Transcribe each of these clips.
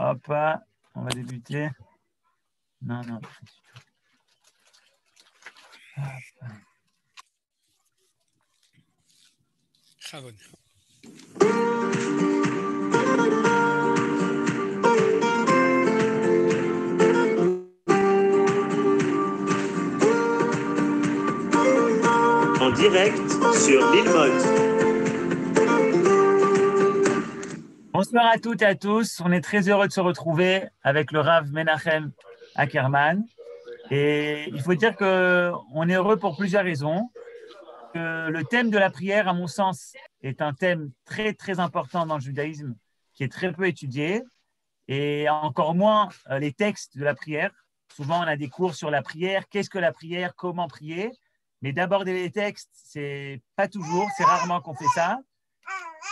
Hop, on va débuter. Non. Chavon. En direct sur Lilmod. Bonsoir à toutes et à tous. On est très heureux de se retrouver avec le Rav Menachem Ackerman. Et il faut dire qu'on est heureux pour plusieurs raisons. Que le thème de la prière, à mon sens, est un thème très, très important dans le judaïsme qui est très peu étudié. Et encore moins les textes de la prière. Souvent, on a des cours sur la prière. Qu'est-ce que la prière? Comment prier? Mais d'aborder les textes, c'est pas toujours. C'est rarement qu'on fait ça.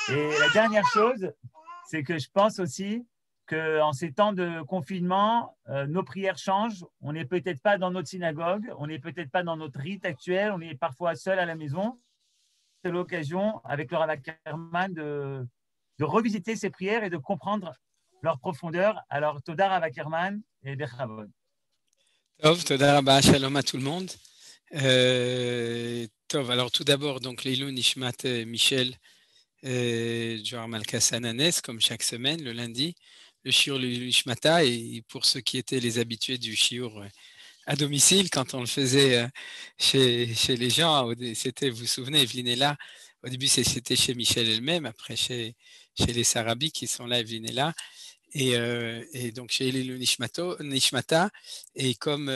Et la dernière chose, c'est que je pense aussi qu'en ces temps de confinement, nos prières changent. On n'est peut-être pas dans notre synagogue, on n'est peut-être pas dans notre rite actuel, on est parfois seul à la maison. C'est l'occasion, avec le Rav Ackerman, de revisiter ces prières et de comprendre leur profondeur. Alors, Toda Rav Ackerman et Bechavod. Toda Rabba, shalom à tout le monde. Alors tout d'abord, donc Leilou Nishmat Michel Johar Malkas Ananes, comme chaque semaine, le lundi, le shiur Leilou Nishmata, et pour ceux qui étaient les habitués du shiur à domicile, quand on le faisait chez les gens, c'était, vous vous souvenez, Evelyne est là, au début c'était chez Michel elle-même, après chez les Sarabis qui sont là, Evelyne est là, et donc chez Leilou Nishmata, et comme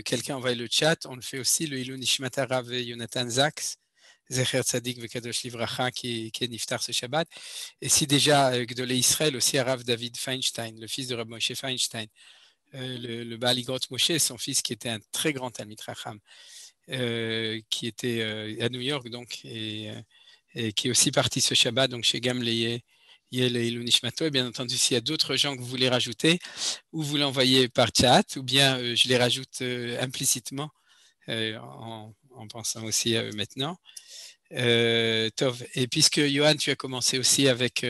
quelqu'un envoie le chat, on le fait aussi, le Leilou Nishmata Rav Yonatan Zaks, Zecher Tzadik Vekadosh Livracha, qui est Niftar ce Shabbat, et si déjà Gdolé Israël, aussi à Rav David Feinstein, le fils de Rav Moshe Feinstein, le Baal Igrot Moshe, son fils qui était un très grand Talmid Chacham, qui était à New York, donc, et qui est aussi parti ce Shabbat, donc chez Gamleye, Yel et Leilou Nishmato. Et bien entendu, s'il y a d'autres gens que vous voulez rajouter, ou vous l'envoyez par chat, ou bien je les rajoute implicitement en pensant aussi à eux maintenant. Tov. Et puisque Johan, tu as commencé aussi avec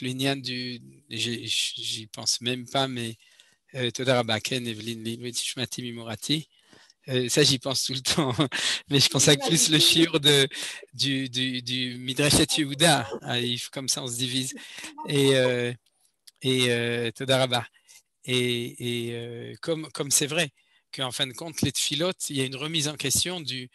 l'union j'y pense même pas, mais Toda Rabba Ken, Evelyne Leilou Nishmati Mimorati. Ça, j'y pense tout le temps, mais je pense à plus le shiur du Midrashet Yehuda. Comme ça, on se divise. Et Toda Rabba. Et comme c'est vrai qu'en fin de compte, les tfilotes, il y a une remise en question de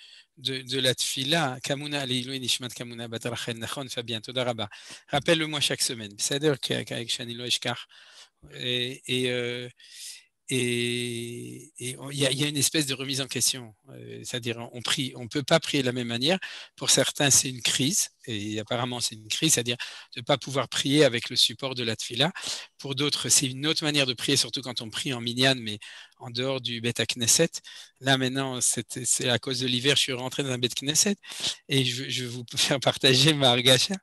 la tfila. Kamuna Leilou Nishmat Kamuna Batrachen Nachon Fabien Toda Rabba. Rappelle-le-moi chaque semaine. C'est-à-dire qu'avec Shanilo Eshkar. Et il y a une espèce de remise en question, c'est-à-dire on ne peut pas prier de la même manière. Pour certains, c'est une crise, et apparemment c'est une crise, c'est-à-dire de ne pas pouvoir prier avec le support de la tfila. Pour d'autres, c'est une autre manière de prier, surtout quand on prie en minyan, mais en dehors du Bet Knesset. Là maintenant, c'est à cause de l'hiver, je suis rentré dans un Bet Knesset, et je vais vous faire partager ma argacha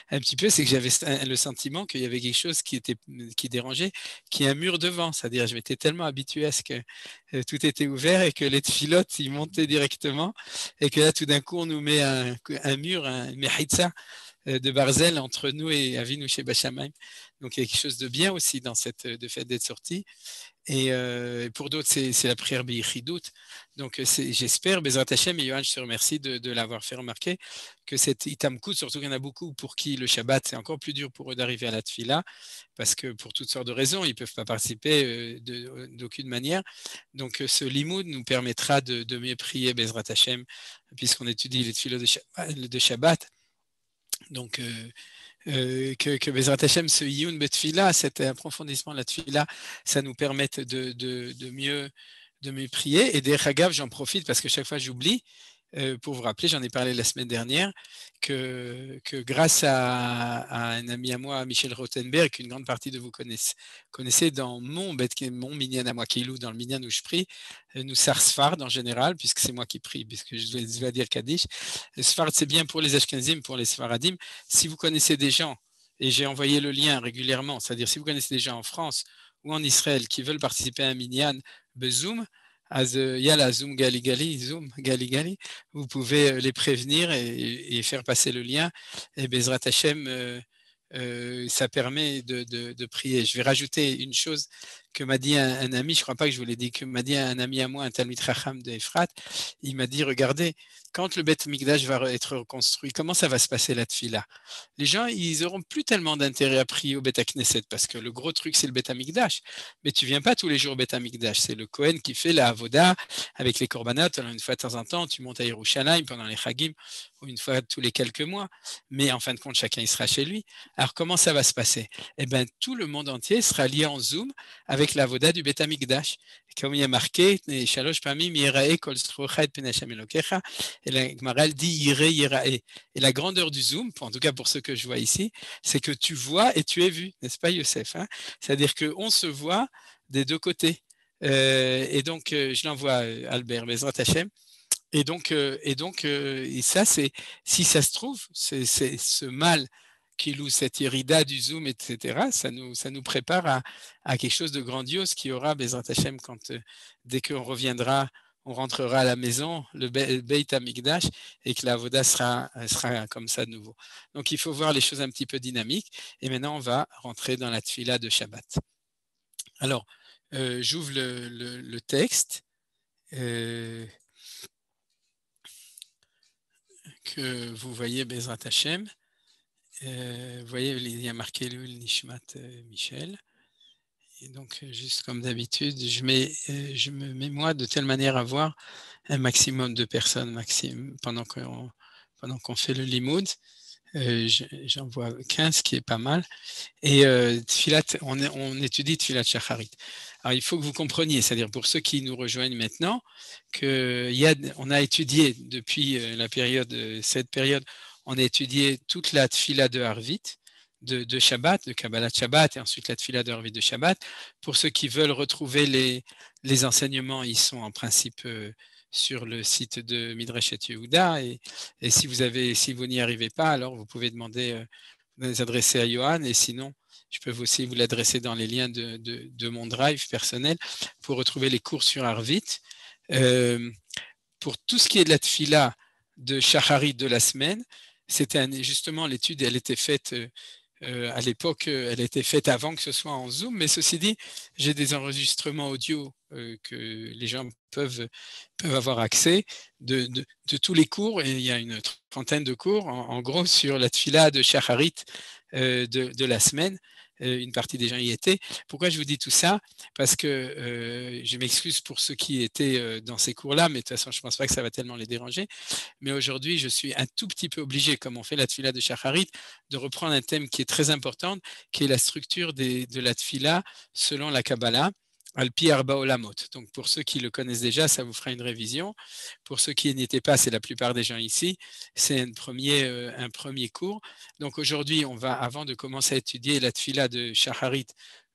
un petit peu, c'est que j'avais le sentiment qu'il y avait quelque chose qui dérangeait, qui est un mur devant, c'est-à-dire je m'étais tellement habitué à ce que tout était ouvert et que les tfilotes ils montaient directement et que là tout d'un coup on nous met un mur, un mechitza de barzel entre nous et Avinu Sheba Shamayim. Donc il y a quelque chose de bien aussi dans de fait d'être sorti. Et pour d'autres, c'est la prière B'yichidut. Donc j'espère, Bezrat Hashem, et Yohan, je te remercie de l'avoir fait remarquer, que cette itamkut, surtout qu'il y en a beaucoup pour qui le Shabbat, c'est encore plus dur pour eux d'arriver à la tfila, parce que pour toutes sortes de raisons, ils ne peuvent pas participer d'aucune manière. Donc ce limoud nous permettra de mieux prier Bezrat Hashem, puisqu'on étudie les tfilos de Shabbat. Donc que Bezrat Hashem, ce Yiyun Betfila, cet approfondissement de la Tfila, ça nous permette de mieux prier. Et des Chagav, j'en profite parce que chaque fois j'oublie, pour vous rappeler, j'en ai parlé la semaine dernière, que grâce à un ami à moi, Michel Rothenberg, qu'une grande partie de vous connaissez dans mon minyan à moi, Keilou, dans le minyan où je prie, nous Sfard en général, puisque c'est moi qui prie, puisque je dois dire Kaddish. Le Sfard, c'est bien pour les Ashkenazim, pour les Sfaradim. Si vous connaissez des gens, et j'ai envoyé le lien régulièrement, c'est-à-dire si vous connaissez des gens en France ou en Israël qui veulent participer à un minyan Bezoom, Yala Zoom Gali, vous pouvez les prévenir et faire passer le lien. Et Bezrat Hashem, ça permet de prier. Je vais rajouter une chose que m'a dit un ami, je ne crois pas que je vous l'ai dit, que m'a dit un ami à moi, un Talmid Chacham de Efrat. Il m'a dit, regardez, quand le Beth Mikdash va être reconstruit, comment ça va se passer la tefila? Les gens, ils n'auront plus tellement d'intérêt à prier au Beth Knesset, parce que le gros truc, c'est le Beth Mikdash. Mais tu ne viens pas tous les jours au Beth Mikdash. C'est le Kohen qui fait la Avoda avec les korbanot. Alors, une fois de temps en temps, tu montes à Yerushalayim pendant les Chagim, ou une fois tous les quelques mois. Mais en fin de compte, chacun il sera chez lui. Alors, comment ça va se passer? Eh bien, tout le monde entier sera lié en Zoom avec la voda du Beth Amikdash. Comme il y a marqué, Shalosh Pamim Yirae Kol Strocha Pen Hashem Elokecha, et la Gemara dit Yireh Yirae. Et la grandeur du Zoom, en tout cas pour ceux que je vois ici, c'est que tu vois et tu es vu, n'est-ce pas, Youssef, hein? C'est-à-dire qu'on se voit des deux côtés. Et donc, je l'envoie Albert Bezrat Hashem. Et ça, c'est, si ça se trouve, c'est ce mal qu'il ou cette irida du Zoom, etc., ça nous prépare à quelque chose de grandiose qui aura Bezrat Hashem dès qu'on reviendra, on rentrera à la maison, le Beit HaMikdash, et que la Avoda sera comme ça de nouveau. Donc, il faut voir les choses un petit peu dynamiques. Et maintenant, on va rentrer dans la tefila de Shabbat. Alors, j'ouvre le texte. Que vous voyez Bezrat Hashem. Vous voyez, il y a marqué le Nishmat Michel. Et donc, juste comme d'habitude, je me mets moi de telle manière à voir un maximum de personnes pendant qu'on fait le limoud. J'en vois 15, qui est pas mal. Et on étudie Tfilat Shacharit. Alors, il faut que vous compreniez, c'est-à-dire pour ceux qui nous rejoignent maintenant, on a étudié depuis cette période, on a étudié toute la Tfila de Harvit, de Shabbat, de Kabbalat Shabbat, et ensuite la Tfila de Harvit de Shabbat. Pour ceux qui veulent retrouver les enseignements, ils sont en principe sur le site de Midrash Yehuda, et si vous n'y arrivez pas, alors vous pouvez demander, vous adresser à Johan, et sinon, je peux aussi vous l'adresser dans les liens de mon drive personnel pour retrouver les cours sur Harvit. Pour tout ce qui est de la tefila de Shacharit de la semaine, c'était justement l'étude, elle était faite à l'époque, elle était faite avant que ce soit en Zoom, mais ceci dit, j'ai des enregistrements audio que les gens peuvent avoir accès de tous les cours, et il y a une trentaine de cours, en gros, sur la tefila de Shacharit de la semaine. Une partie des gens y étaient. Pourquoi je vous dis tout ça? Parce que je m'excuse pour ceux qui étaient dans ces cours-là, mais de toute façon, je ne pense pas que ça va tellement les déranger. Mais aujourd'hui, je suis un tout petit peu obligé, comme on fait la tefila de Shacharit, de reprendre un thème qui est très important, qui est la structure de la tefila selon la Kabbalah. Al-Pi Arba Olamot. Donc, pour ceux qui le connaissent déjà, ça vous fera une révision. Pour ceux qui n'y étaient pas, c'est la plupart des gens ici, c'est un premier cours. Donc, aujourd'hui, avant de commencer à étudier la tefila de Shacharit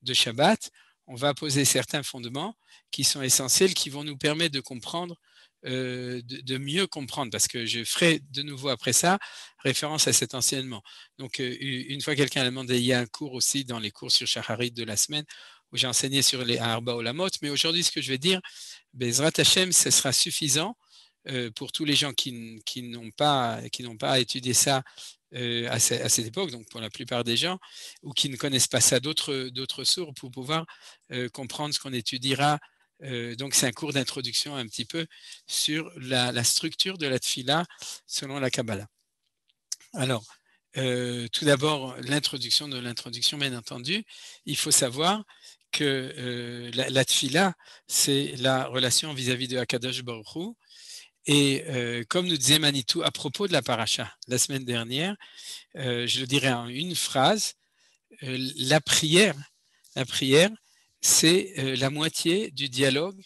de Shabbat, on va poser certains fondements qui sont essentiels, qui vont nous permettre de comprendre, de mieux comprendre, parce que je ferai de nouveau après ça référence à cet enseignement. Donc, une fois quelqu'un a demandé, il y a un cours aussi dans les cours sur Shacharit de la semaine, où j'ai enseigné sur les Arba Olamot, mais aujourd'hui, ce que je vais dire, Bezrat Hashem, ce sera suffisant pour tous les gens qui n'ont pas étudié ça à cette époque, donc pour la plupart des gens, ou qui ne connaissent pas ça d'autres sources, pour pouvoir comprendre ce qu'on étudiera. Donc, c'est un cours d'introduction un petit peu sur la structure de la tefila selon la Kabbalah. Alors, tout d'abord, l'introduction, bien entendu, il faut savoir que la tefila, c'est la relation vis-à-vis de Akadosh Baruch Hu. Et comme nous disait Manitou à propos de la paracha la semaine dernière, je le dirais en une phrase, la prière, c'est la moitié du dialogue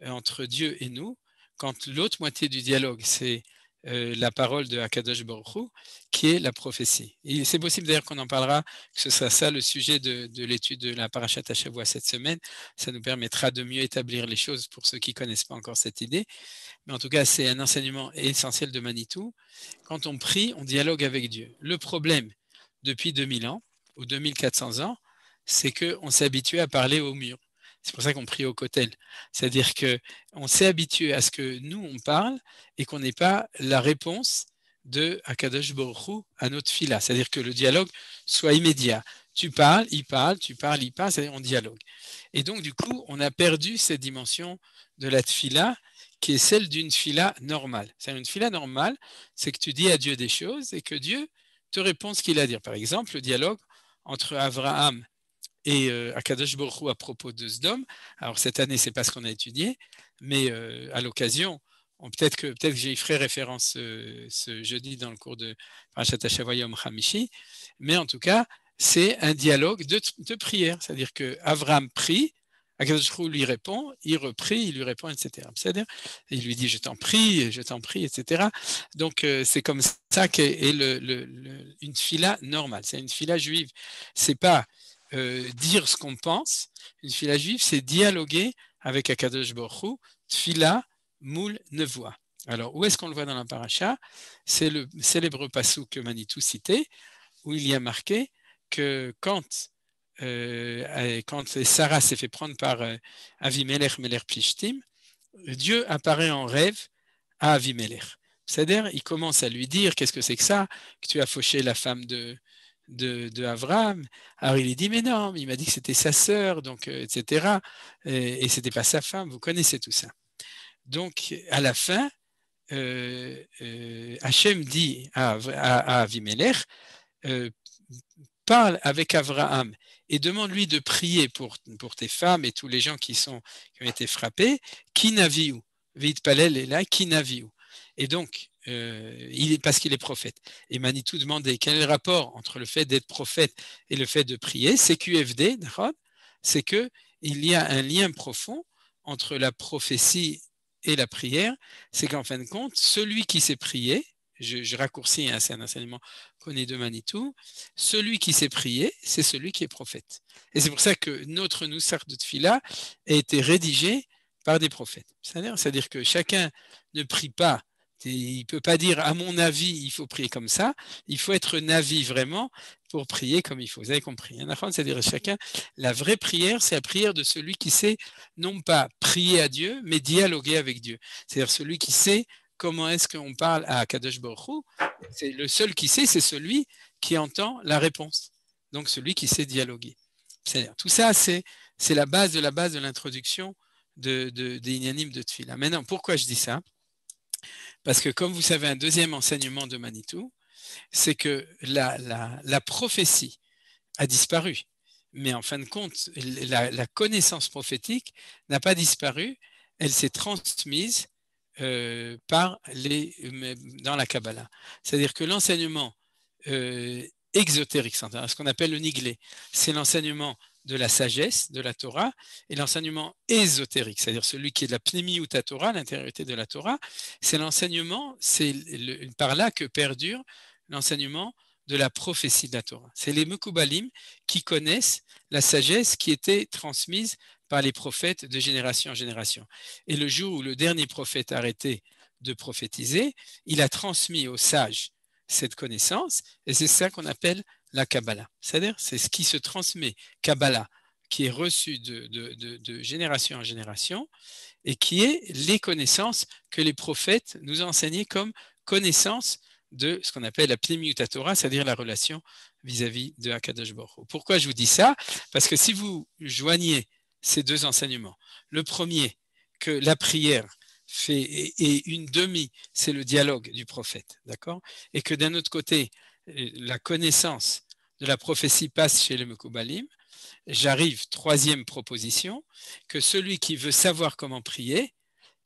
entre Dieu et nous, quand l'autre moitié du dialogue, c'est la parole de Akadosh Baruch Hu, qui est la prophétie. Et c'est possible d'ailleurs qu'on en parlera, que ce sera ça le sujet de l'étude de la Parashat Hashavua cette semaine. Ça nous permettra de mieux établir les choses pour ceux qui ne connaissent pas encore cette idée. Mais en tout cas, c'est un enseignement essentiel de Manitou. Quand on prie, on dialogue avec Dieu. Le problème, depuis 2000 ans ou 2400 ans, c'est qu'on s'est habitué à parler au mur. C'est pour ça qu'on prie au kotel. C'est-à-dire qu'on s'est habitué à ce que nous, on parle et qu'on n'ait pas la réponse de Akadosh Baruch Hu à notre fila, c'est-à-dire que le dialogue soit immédiat. Tu parles, il parle, tu parles, il parle, c'est-à-dire on dialogue. Et donc, du coup, on a perdu cette dimension de la tfila qui est celle d'une tfila normale. C'est-à-dire une tfila normale, c'est que tu dis à Dieu des choses et que Dieu te répond ce qu'il a à dire. Par exemple, le dialogue entre Abraham et Akadosh Baruch Hu à propos de Sdom. Alors, cette année, c'est pas ce qu'on a étudié, mais à l'occasion, peut-être que j'y ferai référence ce jeudi dans le cours de Parashat Hashavah Yom Hamishi, mais en tout cas, c'est un dialogue de prière, c'est-à-dire que Avram prie, Akadosh Baruch Hu lui répond, il reprie, il lui répond, etc. C'est-à-dire, il lui dit je t'en prie, etc. Donc c'est comme ça qu'est une fila normale, c'est une fila juive. C'est pas dire ce qu'on pense. Une fila juive, c'est dialoguer avec Akadosh Baruch Hu, tfila moul nevoa. Alors, où est-ce qu'on le voit dans la paracha? C'est le célèbre passou que Manitou citait, où il y a marqué que quand Sarah s'est fait prendre par Avimelech Melech Plishtim, Dieu apparaît en rêve à Avimelech. C'est-à-dire, il commence à lui dire, qu'est-ce que c'est que ça, que tu as fauché la femme de Avram. Alors il dit, mais non, il m'a dit que c'était sa sœur, donc, etc. Et ce n'était pas sa femme, vous connaissez tout ça. Donc, à la fin, Hachem dit à Avimelech, parle avec Abraham et demande-lui de prier pour tes femmes et tous les gens qui ont été frappés, qui naviou, vitpalel est là, qui naviou. Et donc, parce qu'il est prophète. Et Manitou demandait quel est le rapport entre le fait d'être prophète et le fait de prier. C'est QFD, c'est qu'il y a un lien profond entre la prophétie et la prière. C'est qu'en fin de compte, celui qui sait prier, je raccourcis, hein, c'est un enseignement qu'on est de Manitou, celui qui sait prier, c'est celui qui est prophète. Et c'est pour ça que notre Nusach de Tfila a été rédigé par des prophètes. C'est-à-dire que chacun ne prie pas. Il ne peut pas dire, à mon avis, il faut prier comme ça. Il faut être navi vraiment pour prier comme il faut. Vous avez compris. C'est-à-dire chacun, la vraie prière, c'est la prière de celui qui sait non pas prier à Dieu, mais dialoguer avec Dieu. C'est-à-dire celui qui sait comment est-ce qu'on parle à Kadosh Baruch Hu. C'est le seul qui sait, c'est celui qui entend la réponse. Donc celui qui sait dialoguer. C'est-à-dire, tout ça, c'est la base de l'introduction des Inyanim de Tfila. Maintenant, pourquoi je dis ça? Parce que comme vous savez, un deuxième enseignement de Manitou, c'est que la prophétie a disparu. Mais en fin de compte, la connaissance prophétique n'a pas disparu, elle s'est transmise dans la Kabbalah. C'est-à-dire que l'enseignement exotérique, ce qu'on appelle le niglé, c'est l'enseignement de la sagesse, de la Torah, et l'enseignement ésotérique, c'est-à-dire celui qui est de la pnémiout Torah, l'intériorité de la Torah, c'est l'enseignement, c'est par là que perdure l'enseignement de la prophétie de la Torah. C'est les Mekubalim qui connaissent la sagesse qui était transmise par les prophètes de génération en génération. Et le jour où le dernier prophète a arrêté de prophétiser, il a transmis aux sages cette connaissance, et c'est ça qu'on appelle la Kabbalah. C'est-à-dire, c'est ce qui se transmet, Kabbalah, qui est reçu de génération en génération, et qui est les connaissances que les prophètes nous ont enseignées comme connaissance de ce qu'on appelle la pnémiout Torah, c'est-à-dire la relation vis-à-vis de Akadosh Baruch Hu. Pourquoi je vous dis ça? Parce que si vous joignez ces deux enseignements, le premier, que la prière et une demi, c'est le dialogue du prophète, d'accord? Et que d'un autre côté, la connaissance de la prophétie passe chez les Mekubalim, j'arrive, troisième proposition, que celui qui veut savoir comment prier,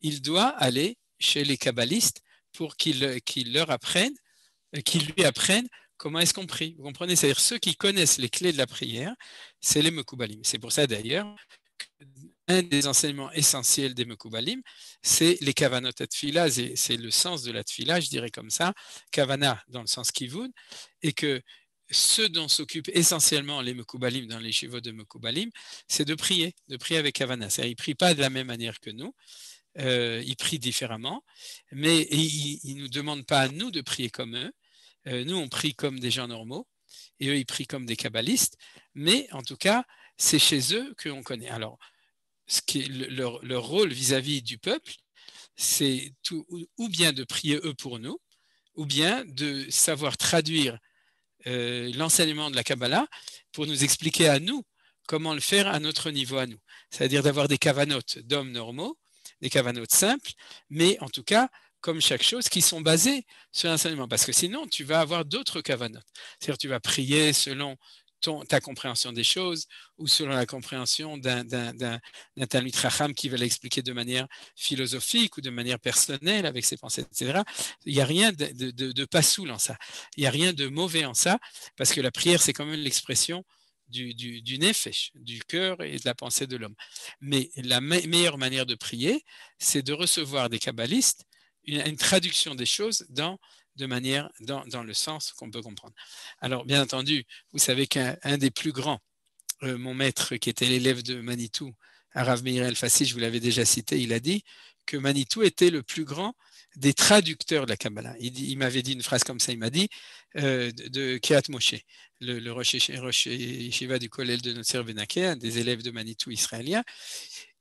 il doit aller chez les kabbalistes pour qu'ils lui apprennent comment est-ce qu'on prie. Vous comprenez? C'est-à-dire ceux qui connaissent les clés de la prière, c'est les Mekubalim. C'est pour ça d'ailleurs qu'un des enseignements essentiels des Mekubalim, c'est les kavanot à tfila, c'est le sens de la tfila, je dirais comme ça, kavana dans le sens kivun, et que ce dont s'occupent essentiellement les Mekubalim dans les shivot de Mekubalim, c'est de prier avec kavana. C'est-à-dire ils ne prient pas de la même manière que nous, ils prient différemment, mais ils ne nous demandent pas à nous de prier comme eux. Nous, on prie comme des gens normaux, et eux, ils prient comme des kabbalistes, mais en tout cas, c'est chez eux qu'on connaît. Alors, ce qui est leur rôle vis-à-vis du peuple, c'est ou bien de prier eux pour nous, ou bien de savoir traduire l'enseignement de la Kabbalah pour nous expliquer à nous comment le faire à notre niveau à nous. C'est-à-dire d'avoir des kavanotes d'hommes normaux, des kavanotes simples, mais en tout cas, comme chaque chose, qui sont basées sur l'enseignement. Parce que sinon, tu vas avoir d'autres kavanotes. C'est-à-dire tu vas prier selon ta compréhension des choses ou selon la compréhension d'un Talmid Chacham qui va l'expliquer de manière philosophique ou de manière personnelle avec ses pensées, etc. Il n'y a rien de pas soul en ça. Il n'y a rien de mauvais en ça parce que la prière, c'est quand même l'expression du nefesh, du cœur et de la pensée de l'homme. Mais la meilleure manière de prier, c'est de recevoir des kabbalistes une traduction des choses dans le sens qu'on peut comprendre. Alors, bien entendu, vous savez qu'un des plus grands, mon maître qui était l'élève de Manitou, Rav Meir El-Fassi, je vous l'avais déjà cité, il a dit que Manitou était le plus grand des traducteurs de la Kabbalah. Il m'avait dit une phrase comme ça, il m'a dit de Kiryat Moshe, le Rosh Yeshiva du Kollel de Notzer Benakeh, un des élèves de Manitou israélien.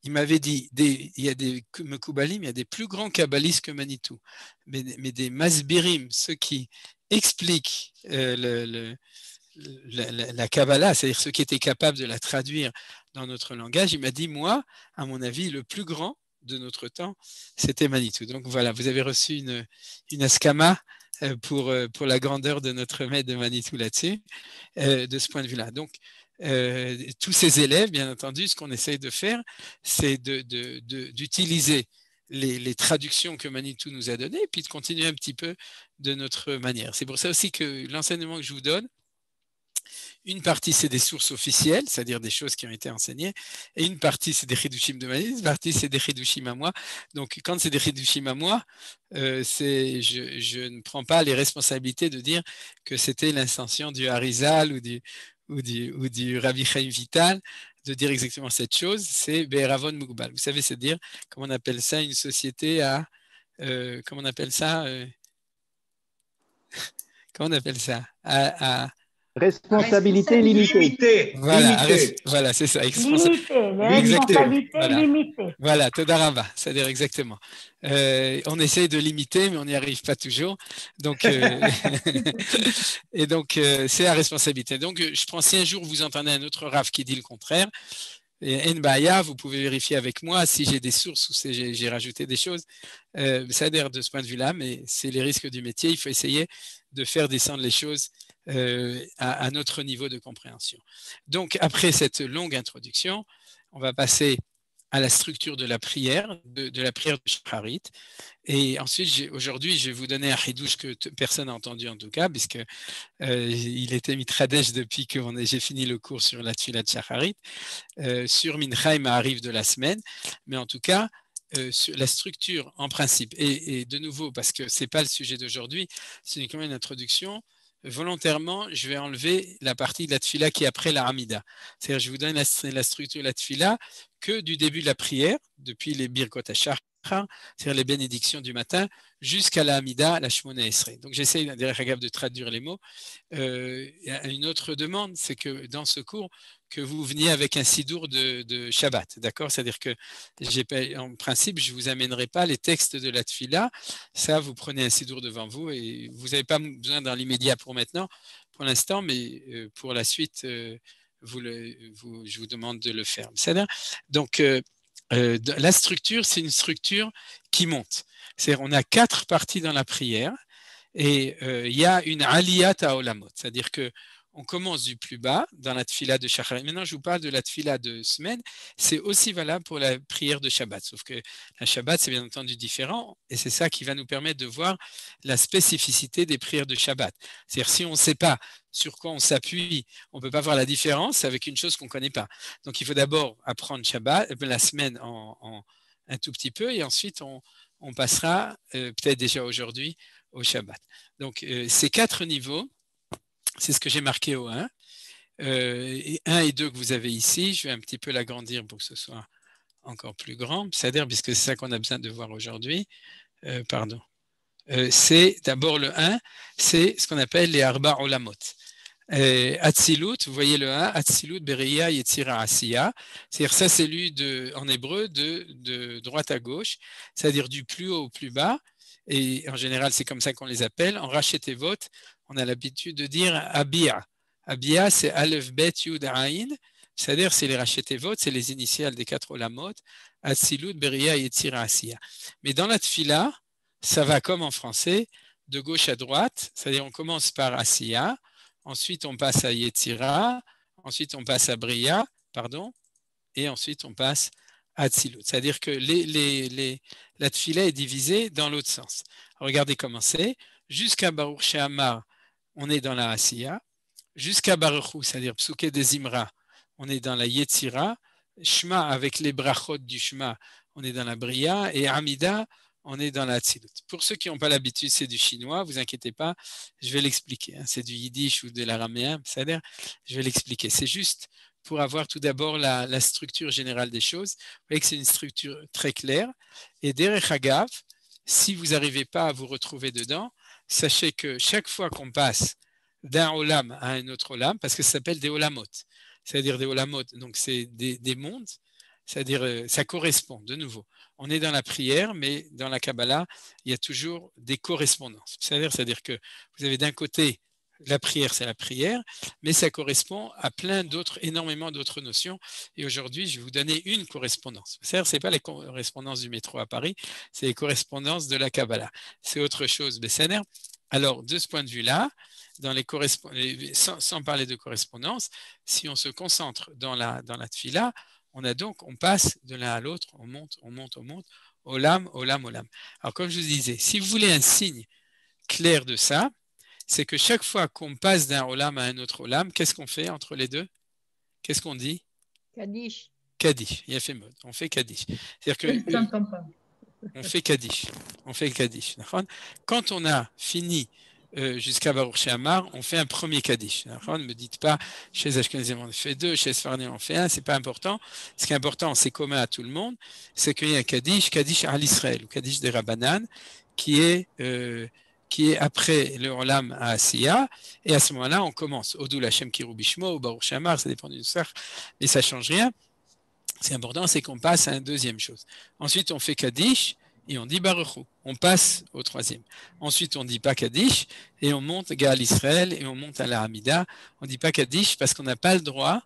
Il m'avait dit, il y a des Mekoubalim, il y a des plus grands kabbalistes que Manitou, mais des Masbirim, ceux qui expliquent la Kabbalah, c'est-à-dire ceux qui étaient capables de la traduire dans notre langage. Il m'a dit, moi, à mon avis, le plus grand de notre temps, c'était Manitou. Donc voilà, vous avez reçu une askama pour la grandeur de notre maître de Manitou là-dessus, de ce point de vue-là. Donc, tous ces élèves, bien entendu, ce qu'on essaye de faire, c'est d'utiliser les traductions que Manitou nous a données, et puis de continuer un petit peu de notre manière. C'est pour ça aussi que l'enseignement que je vous donne, une partie, c'est des sources officielles, c'est-à-dire des choses qui ont été enseignées, et une partie, c'est des chidushim de Manitou, une partie, c'est des chidushim à moi. Donc, quand c'est des chidushim à moi, je ne prends pas les responsabilités de dire que c'était l'intention du Harizal ou du Rabbi Chaim Vital de dire exactement cette chose, c'est Be'eravon Mugbal. Vous savez, c'est dire, comment on appelle ça, une société à... comment on appelle ça comment on appelle ça Responsabilité limitée. Voilà, c'est ça. Limitée, Exactement. responsabilité limitée. Voilà, Todaraba, c'est-à-dire exactement. On essaye de limiter, mais on n'y arrive pas toujours. Donc, et donc, c'est la responsabilité. Donc, je pense si un jour vous entendez un autre Rav qui dit le contraire, Nbaya, vous pouvez vérifier avec moi si j'ai des sources ou si j'ai rajouté des choses. Ça a l'air de ce point de vue-là, mais c'est les risques du métier. Il faut essayer de faire descendre les choses à notre niveau de compréhension. Donc, après cette longue introduction, on va passer à la structure de la prière, de la prière de Shacharit. Et ensuite, aujourd'hui, je vais vous donner un chidouche que personne n'a entendu en tout cas, puisque il était mitradesh depuis que j'ai fini le cours sur la Tfilat Shacharit, sur Mincha et Ma'ariv de la semaine. Mais en tout cas, sur la structure en principe, et de nouveau, parce que ce n'est pas le sujet d'aujourd'hui, c'est quand même une introduction. Volontairement, je vais enlever la partie de la tfila qui est après la Hamida. C'est-à-dire, je vous donne la structure de la tfila que du début de la prière, depuis les Birkot HaShachar, c'est-à-dire les bénédictions du matin, jusqu'à la Hamida, la Shmona Esrei. Donc, j'essaie de traduire les mots. Une autre demande, c'est que dans ce cours, que vous veniez avec un sidour de Shabbat, d'accord? C'est-à-dire que, en principe, je ne vous amènerai pas les textes de la tfila. Ça, vous prenez un sidour devant vous et vous n'avez pas besoin dans l'immédiat pour maintenant, pour l'instant, mais pour la suite, je vous demande de le faire. Donc, la structure, c'est une structure qui monte. C'est-à-dire, on a 4 parties dans la prière et il y a une aliyat à olamot, c'est-à-dire que on commence du plus bas dans la tfila de Shacharit. Maintenant, je vous parle de la tfila de semaine. C'est aussi valable pour la prière de Shabbat. Sauf que la Shabbat, c'est bien entendu différent. Et c'est ça qui va nous permettre de voir la spécificité des prières de Shabbat. C'est-à-dire, si on ne sait pas sur quoi on s'appuie, on ne peut pas voir la différence avec une chose qu'on ne connaît pas. Donc, il faut d'abord apprendre Shabbat, la semaine en un tout petit peu. Et ensuite, on passera, peut-être déjà aujourd'hui, au Shabbat. Donc, ces 4 niveaux, c'est ce que j'ai marqué au 1. Et 1 et 2 que vous avez ici, je vais un petit peu l'agrandir pour que ce soit encore plus grand. C'est-à-dire, puisque c'est ça qu'on a besoin de voir aujourd'hui. C'est d'abord le 1, c'est ce qu'on appelle les Arba Olamot. Atzilut, vous voyez le 1, Atzilut, Bereya, Yetzira, Asiya. C'est-à-dire, ça c'est lu en hébreu de droite à gauche, c'est-à-dire du plus haut au plus bas. et en général, c'est comme ça qu'on les appelle. En Rachet Tevot, on a l'habitude de dire Abia. Abia, c'est Aleph, Bet, Yud, Aïn. C'est-à-dire, c'est les Rachet Tevot, c'est les initiales des 4 Olamot, Atzilut, Beria, Yetzira, Asiya. Mais dans la Tfila, ça va comme en français, de gauche à droite, c'est-à-dire on commence par Asiya, ensuite on passe à Yetzira, ensuite on passe à Bria, et ensuite on passe à Atzilut. C'est-à-dire que la Tfila est divisée dans l'autre sens. Regardez comment c'est. Jusqu'à Baruch She'amar, on est dans la Asiya. Jusqu'à Baruch Hu, c'est-à-dire Psuke des Imra, on est dans la Yetzira. Shema, avec les brachot du Shema, on est dans la Bria. Et Amida, on est dans la Atzilut. Pour ceux qui n'ont pas l'habitude, c'est du chinois, vous inquiétez pas, je vais l'expliquer. C'est du yiddish ou de l'araméen, c'est-à-dire, je vais l'expliquer. C'est juste pour avoir tout d'abord la structure générale des choses. Vous voyez que c'est une structure très claire. Et derech Hagav, si vous n'arrivez pas à vous retrouver dedans, sachez que chaque fois qu'on passe d'un olam à un autre olam, parce que ça s'appelle des olamot, c'est-à-dire des olamot, donc c'est des mondes, c'est-à-dire ça correspond, de nouveau. On est dans la prière, mais dans la Kabbalah, il y a toujours des correspondances. C'est-à-dire que vous avez d'un côté, la prière, c'est la prière, mais ça correspond à plein d'autres, énormément d'autres notions. Et aujourd'hui, je vais vous donner une correspondance. C'est-à-dire, ce n'est pas les correspondances du métro à Paris, c'est les correspondances de la Kabbalah. C'est autre chose, Besséner. Alors, de ce point de vue-là, sans parler de correspondance, si on se concentre dans la tfila, on passe de l'un à l'autre, on monte, olam. Alors, comme je vous disais, si vous voulez un signe clair de ça, c'est que chaque fois qu'on passe d'un olam à un autre olam, qu'est-ce qu'on fait entre les deux? Qu'est-ce qu'on dit? Kaddish. Kaddish, il a fait mode, on fait Kaddish. C'est-à-dire que on fait Kaddish. Quand on a fini jusqu'à Baruch She'amar, on fait un premier Kaddish. Ne me dites pas, chez Ashkenazim on fait 2, chez Sfaradim on fait 1, c'est pas important. Ce qui est important, c'est commun à tout le monde, c'est qu'il y a un Kaddish al Israël, ou Kaddish des Rabbanan, qui est après le Olam à Asiya, et à ce moment-là, on commence. Odul Hashem Kiru Bishmo, ou Baruch She'amar, ça dépend du Nusach, mais ça ne change rien. Ce qui est important, c'est qu'on passe à une deuxième chose. Ensuite, on fait Kaddish et on dit Baruch Hu. On passe au troisième. Ensuite, on ne dit pas Kaddish et on monte Gaal Israël et on monte à la Hamida. On ne dit pas Kaddish parce qu'on n'a pas le droit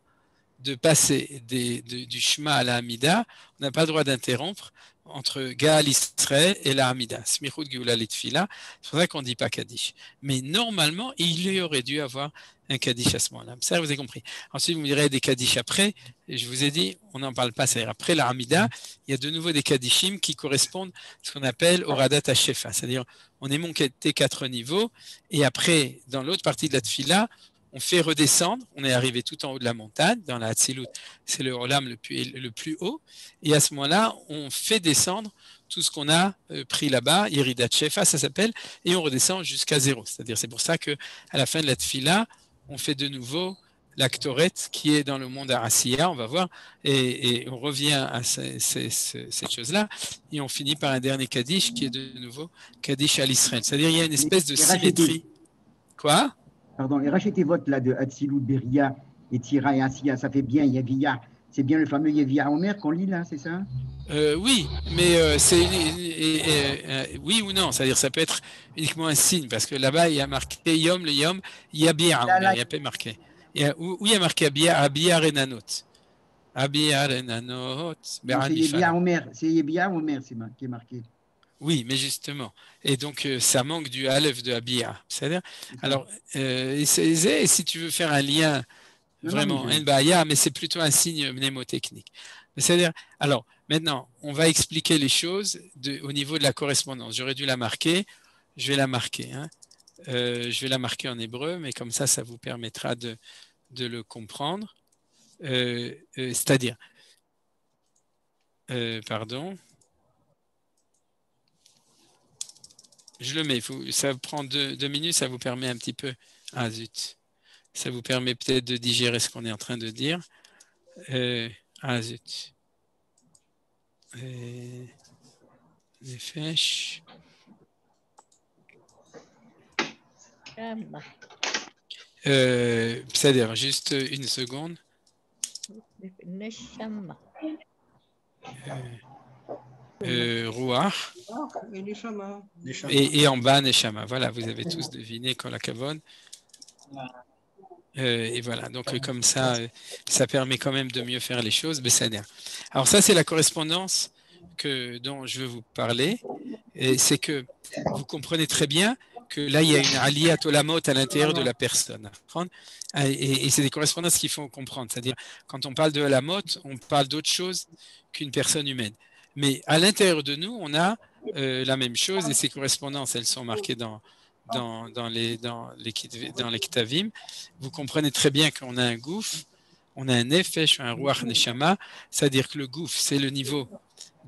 de passer du Shema à la Hamida. On n'a pas le droit d'interrompre entre Gaal Israël et la Hamida. Smichut Geula Litfila. C'est pour ça qu'on ne dit pas Kaddish. Mais normalement, il y aurait dû avoir un Kaddish à ce moment-là. Ça, vous avez compris. Ensuite, vous me direz des Kaddish après. Et je vous ai dit, on n'en parle pas. C'est-à-dire après la Hamida, il y a de nouveau des Kaddishim qui correspondent à ce qu'on appelle Horadat HaShefa. C'est-à-dire, on est monté 4 niveaux. Et après, dans l'autre partie de la Tfila, on fait redescendre, on est arrivé tout en haut de la montagne, dans la Hatzilut, c'est le Olam le plus haut, et à ce moment-là, on fait descendre tout ce qu'on a pris là-bas, Yeridat Shefa, ça s'appelle, et on redescend jusqu'à 0. C'est-à-dire, c'est pour ça qu'à la fin de la Tfila, on fait de nouveau la Ktoret qui est dans le monde à Asiya, on va voir, et on revient à cette chose-là, et on finit par un dernier Kaddish qui est de nouveau Kaddish al Israël. C'est-à-dire, il y a une espèce de symétrie. Quoi? Pardon, et rachetez votre là de Hatzilut, Beria, et Tira et Asiya, ça fait bien, Yevia. C'est bien le fameux Yevia Omer qu'on lit là, c'est ça? Oui, mais oui ou non, c'est-à-dire ça peut être uniquement un signe, parce que là-bas il y a marqué Yom, le Yom, Yabia Omer, il n'y a pas marqué. Où il y a marqué Abia Renanot. Abia Renanot, c'est Yevia Omer, qui est marqué. Oui, mais justement. Et donc, ça manque du Aleph de Abia. C'est-à-dire, alors, si tu veux faire un lien, vraiment, mais c'est plutôt un signe mnémotechnique. C'est-à-dire, alors, maintenant, on va expliquer les choses au niveau de la correspondance. J'aurais dû la marquer. Je vais la marquer. Je vais la marquer en hébreu, mais comme ça vous permettra de le comprendre. C'est-à-dire, pardon. Je le mets, ça prend 2 minutes, ça vous permet un petit peu. Ah zut. Ça vous permet peut-être de digérer ce qu'on est en train de dire. Ah zut. Les fèches. C'est-à-dire, juste une seconde. Ruach, Et Neshama. et en bas, Neshama. Voilà, vous avez tous deviné quand la Kavod. Et voilà, donc comme ça, ça permet quand même de mieux faire les choses. Besséder. Alors ça, c'est la correspondance dont je veux vous parler. Et c'est que vous comprenez très bien que là, il y a une aliyat olamot à l'intérieur de la personne. Et c'est des correspondances qu'il faut comprendre. C'est-à-dire, quand on parle de olamot, on parle d'autre chose qu'une personne humaine. Mais à l'intérieur de nous, on a la même chose et ces correspondances, elles sont marquées dans les Ketavim. Vous comprenez très bien qu'on a un gouf, on a un nefesh, un ruach neshama, c'est-à-dire que le gouf, c'est le niveau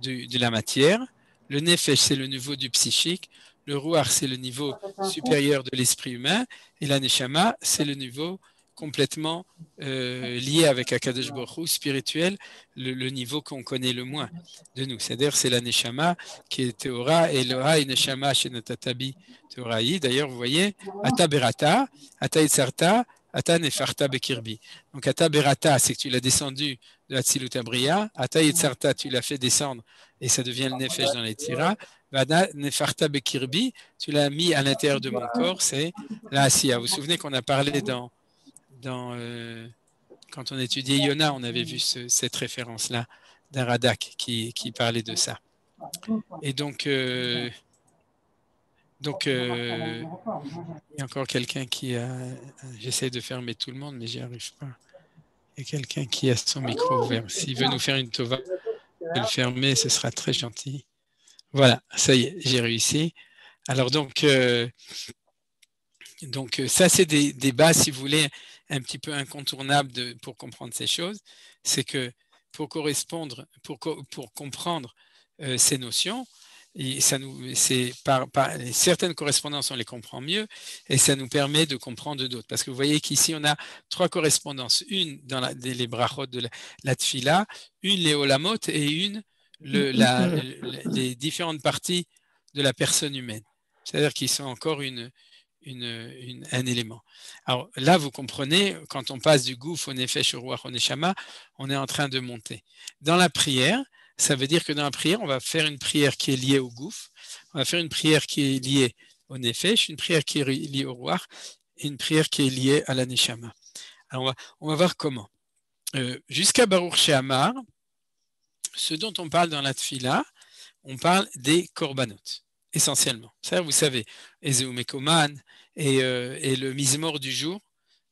de la matière, le nefesh, c'est le niveau du psychique, le ruach, c'est le niveau supérieur de l'esprit humain, et la neshama, c'est le niveau complètement lié avec Akadosh Baruch Hu, spirituel, le niveau qu'on connaît le moins de nous. C'est-à-dire c'est la neshama qui est Théora, et Eloha et neshama shenatatabi Théoraï. D'ailleurs, vous voyez, Ata berata, Ata itzarta, Ata nefarta bekirbi. Donc Ata berata, c'est que tu l'as descendu de Hatzilut Abriya, Ata itzarta, tu l'as fait descendre, et ça devient le nefesh dans les tiras. Vada nefarta bekirbi, tu l'as mis à l'intérieur de mon corps, c'est la asiya. Vous vous souvenez qu'on a parlé quand on étudiait Yona, on avait vu cette référence-là d'un Radak qui parlait de ça. Et donc, il y a encore quelqu'un qui a... J'essaie de fermer tout le monde, mais j'y arrive pas. Il y a quelqu'un qui a son micro ouvert. S'il veut nous faire une tova, le fermer, ce sera très gentil. Voilà, ça y est, j'ai réussi. Alors donc ça, c'est des bases, si vous voulez, un petit peu incontournables pour comprendre ces choses. C'est que pour comprendre ces notions, et certaines correspondances, on les comprend mieux, et ça nous permet de comprendre d'autres. Parce que vous voyez qu'ici, on a 3 correspondances. Une dans les brachot de la tfila, une les olamot, et une les différentes parties de la personne humaine. C'est-à-dire qu'ils sont encore un élément. Alors là, vous comprenez, quand on passe du gouf au nefesh au ruach au neshama, on est en train de monter. Dans la prière, ça veut dire que dans la prière, on va faire une prière qui est liée au gouf, on va faire une prière qui est liée au nefesh, une prière qui est liée au ruach, et une prière qui est liée à la neshama. Alors on va voir comment. Jusqu'à Baruch She'amar, ce dont on parle dans la tfila, on parle des korbanot, essentiellement. Ça, vous savez, Ezeu Mekoman et le mizmor du jour,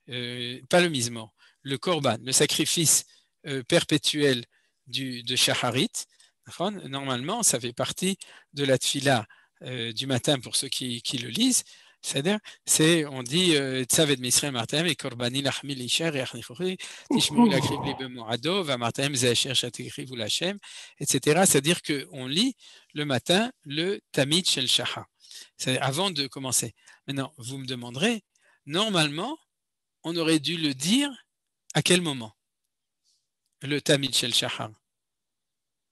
pas le mizmor, le korban, le sacrifice perpétuel de Shacharit. Normalement, ça fait partie de la tfila du matin pour ceux qui le lisent. C'est-à-dire, on dit Tzavet Misraim Martem et Korbani Lachmi Lisher et Achnichori, Tishmou Lakribli Bemoado, Va Martem Zecher Shatikrivu Lachem, etc. C'est-à-dire qu'on lit le matin le Tamid Shel Shachar. C'est avant de commencer. Maintenant, vous me demanderez, normalement, on aurait dû le dire à quel moment? Le Tamid Shel Shachar.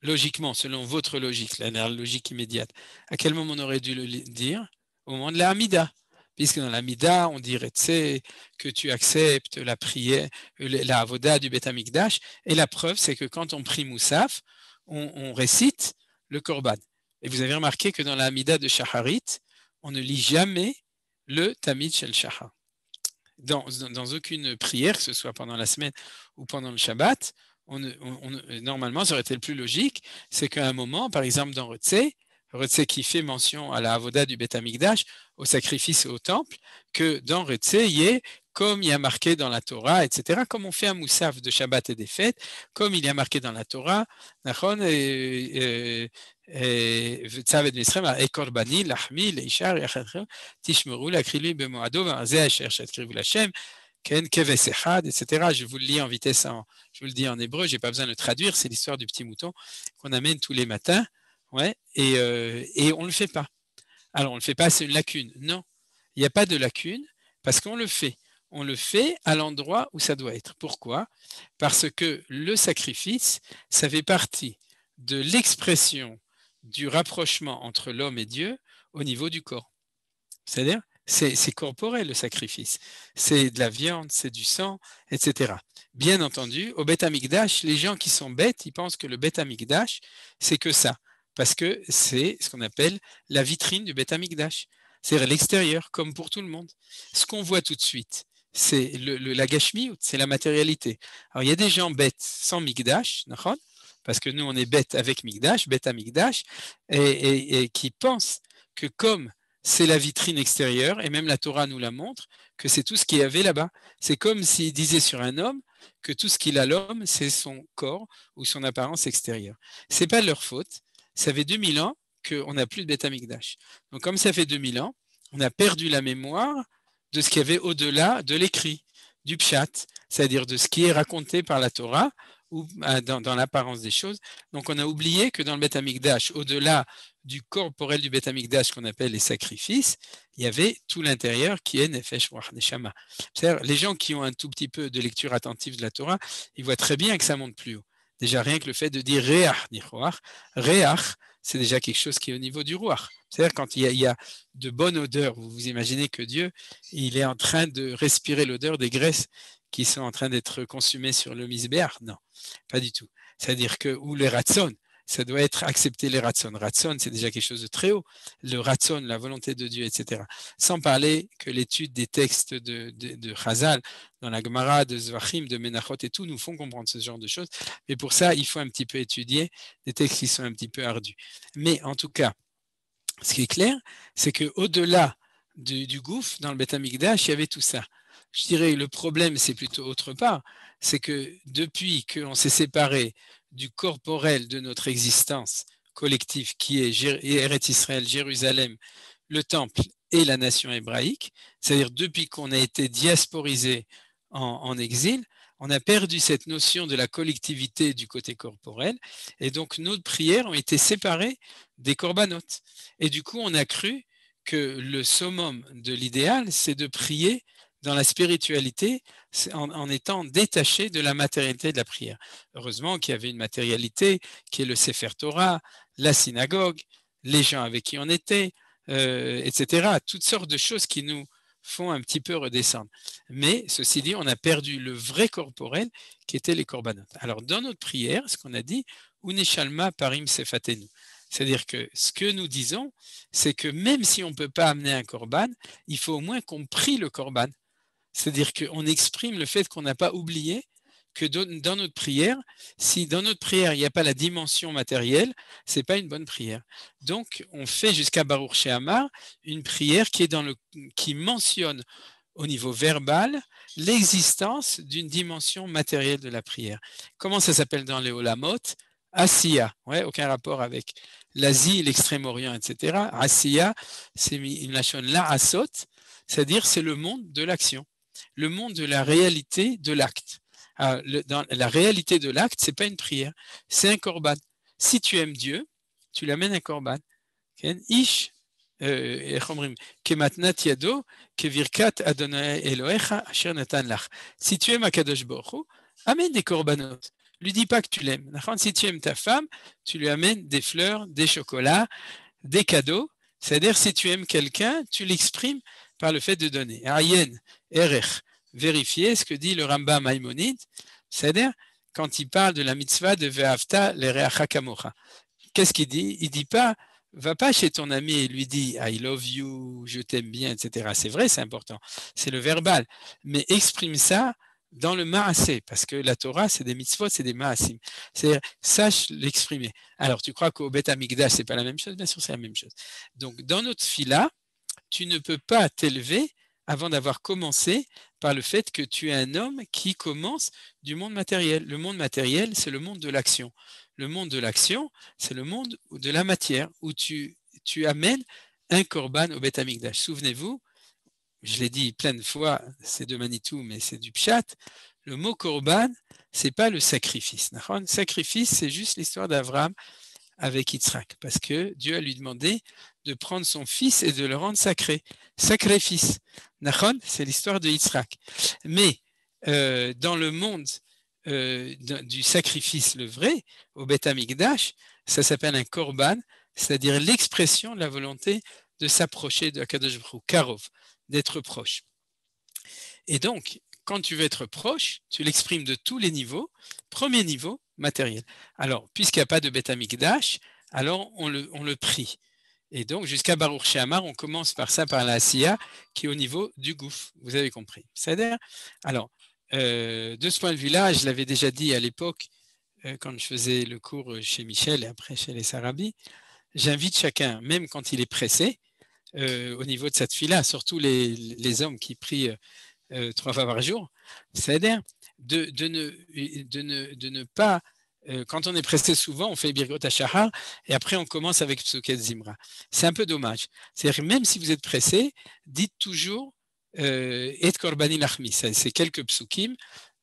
Logiquement, selon votre logique, la logique immédiate, à quel moment on aurait dû le dire? Au moment de la Hamida. Puisque dans la Hamida, on dirait que tu acceptes la prière, la avoda du Beth Amikdash, et la preuve, c'est que quand on prie Moussaf, on récite le Korban. Et vous avez remarqué que dans la Hamida de Shacharit, on ne lit jamais le Tamid Shel Shachar. Dans aucune prière, que ce soit pendant la semaine ou pendant le Shabbat, normalement, ça aurait été le plus logique, c'est qu'à un moment, par exemple dans Retzé qui fait mention à la avoda du Beth Amikdash, au sacrifice au temple, que dans Retzé, il y ait, comme il y a marqué dans la Torah, etc., comme on fait un moussaf de Shabbat et des fêtes, comme il y a marqué dans la Torah, Tzavet Misraim, et Korbani, Lachmi, Leishar, Tishmeru, Lakrili, Bemoado, Varzeh, Asher, Shatkrivu Lachem, Ken, Keves Echad, etc. Je vous le lis en vitesse, je vous le dis en hébreu, je n'ai pas besoin de le traduire, c'est l'histoire du petit mouton qu'on amène tous les matins. Ouais, et on ne le fait pas. Alors, on ne le fait pas, c'est une lacune. Non, il n'y a pas de lacune parce qu'on le fait. On le fait à l'endroit où ça doit être. Pourquoi? Parce que le sacrifice, ça fait partie de l'expression du rapprochement entre l'homme et Dieu au niveau du corps. C'est-à-dire, c'est corporel le sacrifice. C'est de la viande, c'est du sang, etc. Bien entendu, au Beth Amikdash, les gens qui sont bêtes, ils pensent que le Beth Amikdash, c'est que ça. parce que c'est ce qu'on appelle la vitrine du Beth Amikdash, c'est-à-dire l'extérieur, comme pour tout le monde. Ce qu'on voit tout de suite, c'est la gashmiout, c'est la matérialité. Alors il y a des gens bêtes sans Mikdash, parce que nous on est bêtes avec Mikdash, Beth Amikdash, et qui pensent que comme c'est la vitrine extérieure, et même la Torah nous la montre, que c'est tout ce qu'il y avait là-bas. C'est comme s'il disait sur un homme que tout ce qu'il a l'homme, c'est son corps ou son apparence extérieure. Ce n'est pas leur faute. Ça fait 2000 ans qu'on n'a plus de Beth Amikdash. Donc comme ça fait 2000 ans, on a perdu la mémoire de ce qu'il y avait au-delà de l'écrit, du pshat, c'est-à-dire de ce qui est raconté par la Torah ou dans l'apparence des choses. Donc on a oublié que dans le Beth Amikdash, au-delà du corporel du Beth Amikdash qu'on appelle les sacrifices, il y avait tout l'intérieur qui est Nefesh Ruach Neshama. C'est-à-dire les gens qui ont un tout petit peu de lecture attentive de la Torah, ils voient très bien que ça monte plus haut. Déjà rien que le fait de dire Reach Nichoach, Reach, c'est déjà quelque chose qui est au niveau du Ruach. C'est-à-dire quand il y a de bonnes odeurs, vous vous imaginez que Dieu, il est en train de respirer l'odeur des graisses qui sont en train d'être consumées sur le misbéach? Non, pas du tout. C'est-à-dire que, ou les ratzon, ça doit être accepter les ratzon. Ratzon, c'est déjà quelque chose de très haut. Le ratzon, la volonté de Dieu, etc. Sans parler que l'étude des textes de Chazal, dans la Gemara, de Zvachim, de Menachot et tout, nous font comprendre ce genre de choses. Mais pour ça, il faut un petit peu étudier des textes qui sont un petit peu ardus. Mais en tout cas, ce qui est clair, c'est qu'au-delà du gouffre, dans le Beth Amikdash, il y avait tout ça. Je dirais que le problème, c'est plutôt autre part, c'est que depuis qu'on s'est séparé du corporel de notre existence collective qui est Eretz Israël, Jérusalem, le temple et la nation hébraïque, c'est-à-dire depuis qu'on a été diasporisé en exil, on a perdu cette notion de la collectivité du côté corporel et donc nos prières ont été séparées des corbanotes. Et du coup, on a cru que le summum de l'idéal, c'est de prier dans la spiritualité en étant détaché de la matérialité de la prière. Heureusement qu'il y avait une matérialité qui est le Sefer Torah, la synagogue, les gens avec qui on était, etc. Toutes sortes de choses qui nous font un petit peu redescendre. Mais ceci dit, on a perdu le vrai corporel qui était les corbanotes. Alors dans notre prière, ce qu'on a dit, Uneshalma parim sefatenu. C'est-à-dire que ce que nous disons, c'est que même si on ne peut pas amener un korban, il faut au moins qu'on prie le korban. C'est-à-dire qu'on exprime le fait qu'on n'a pas oublié que dans notre prière, si dans notre prière, il n'y a pas la dimension matérielle, ce n'est pas une bonne prière. Donc, on fait jusqu'à Baruch She'amar une prière qui mentionne au niveau verbal l'existence d'une dimension matérielle de la prière. Comment ça s'appelle dans les Olamot? Asiya, ouais, aucun rapport avec l'Asie, l'Extrême-Orient, etc. Asiya, c'est une lachon la'asot, c'est-à-dire c'est le monde de l'action. Le monde de la réalité de l'acte. Dans la réalité de l'acte, ce n'est pas une prière, c'est un korban. Si tu aimes Dieu, tu l'amènes un korban. Ish, kematnat yado, kevirkat Adonai Elohecha asher natan lach. Si tu aimes Akadosh Baruch Hu, amène des korbanot. Lui dis pas que tu l'aimes. Si tu aimes ta femme, tu lui amènes des fleurs, des chocolats, des cadeaux. C'est-à-dire, si tu aimes quelqu'un, tu l'exprimes par le fait de donner. Ayen, erech, vérifier ce que dit le Rambam Maïmonide, c'est-à-dire quand il parle de la mitzvah de Ve'avta l'ereacha kamocha. Qu'est-ce qu'il dit? Il dit pas, va pas chez ton ami et lui dit I love you, je t'aime bien, etc. C'est vrai, c'est important. C'est le verbal. Mais exprime ça dans le ma'aseh, parce que la Torah, c'est des mitzvot, c'est des ma'asim. C'est-à-dire, sache l'exprimer. Alors, tu crois qu'au Beth Amikdash, c'est pas la même chose? Bien sûr, c'est la même chose. Donc, dans notre fila, tu ne peux pas t'élever avant d'avoir commencé par le fait que tu es un homme qui commence du monde matériel. Le monde matériel, c'est le monde de l'action. Le monde de l'action, c'est le monde de la matière, où tu amènes un korban au Beth Amikdash. Souvenez-vous, je l'ai dit plein de fois, c'est de Manitou, mais c'est du pshat. Le mot korban, c'est pas le sacrifice. Le sacrifice, c'est juste l'histoire d'Abraham avec Yitzhak, parce que Dieu a lui demandé de prendre son fils et de le rendre sacré. Sacrifice. C'est l'histoire de Yitzhak. Mais dans le monde du sacrifice, le vrai, au Beth Amikdash, ça s'appelle un korban, c'est-à-dire l'expression de la volonté de s'approcher de Akadosh Baruch Hu, Karov, d'être proche. Et donc, quand tu veux être proche, tu l'exprimes de tous les niveaux. Premier niveau, matériel. Alors, puisqu'il n'y a pas de Beth Amikdash, alors on le prie. Et donc, jusqu'à Baruch She'amar, on commence par ça, par la Asiya, qui est au niveau du gouffre. Vous avez compris. C'est-à-dire, alors, de ce point de vue-là, je l'avais déjà dit à l'époque, quand je faisais le cours chez Michel et après chez les Sarabis, j'invite chacun, même quand il est pressé, au niveau de cette fila, surtout les hommes qui prient 3 fois par jour, c'est-à-dire de ne pas, quand on est pressé souvent, on fait Birgot HaShahar et après on commence avec Psuket Zimra. C'est un peu dommage. C'est-à-dire que même si vous êtes pressé, dites toujours Et Korbani Lachmi. C'est quelques psukim.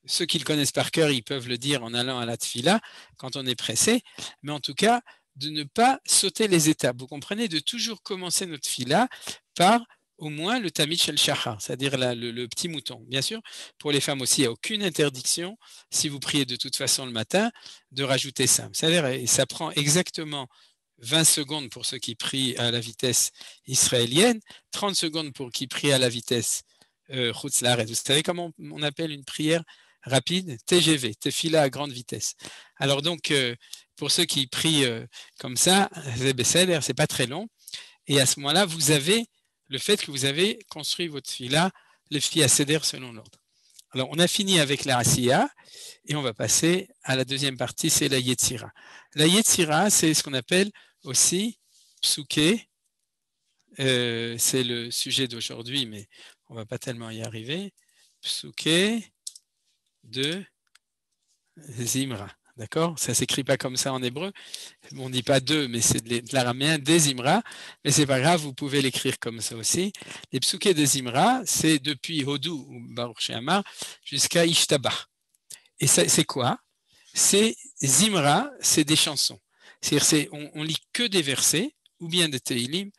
Ceux qui le connaissent par cœur, ils peuvent le dire en allant à la tfila quand on est pressé. Mais en tout cas, de ne pas sauter les étapes. Vous comprenez, de toujours commencer notre tfila par au moins le tamid shel shachar, c'est-à-dire le petit mouton. Bien sûr, pour les femmes aussi, il n'y a aucune interdiction, si vous priez de toute façon le matin, de rajouter ça. C'est-à-dire, ça prend exactement 20 secondes pour ceux qui prient à la vitesse israélienne, 30 secondes pour qui prient à la vitesse Chutz Laaretz. Vous savez comment on appelle une prière rapide? TGV, Tefila à grande vitesse. Alors donc, pour ceux qui prient comme ça, c'est pas très long. Et à ce moment-là, vous avez le fait que vous avez construit votre fila, le fi à seder selon l'ordre. Alors, on a fini avec la Asiya et on va passer à la deuxième partie, c'est la Yetzira. La Yetzira, c'est ce qu'on appelle aussi Psuké. C'est le sujet d'aujourd'hui, mais on ne va pas tellement y arriver. Psuké de Zimra. D'accord? Ça ne s'écrit pas comme ça en hébreu. On ne dit pas deux, mais c'est de l'araméen des Zimra. Mais ce n'est pas grave, vous pouvez l'écrire comme ça aussi. Les psuké de Zimra, c'est depuis Hodou ou Baruch She'amar jusqu'à Ishtabah. Et c'est quoi? C'est Zimra, c'est des chansons. C'est-à-dire, on lit que des versets, ou bien des Teilim,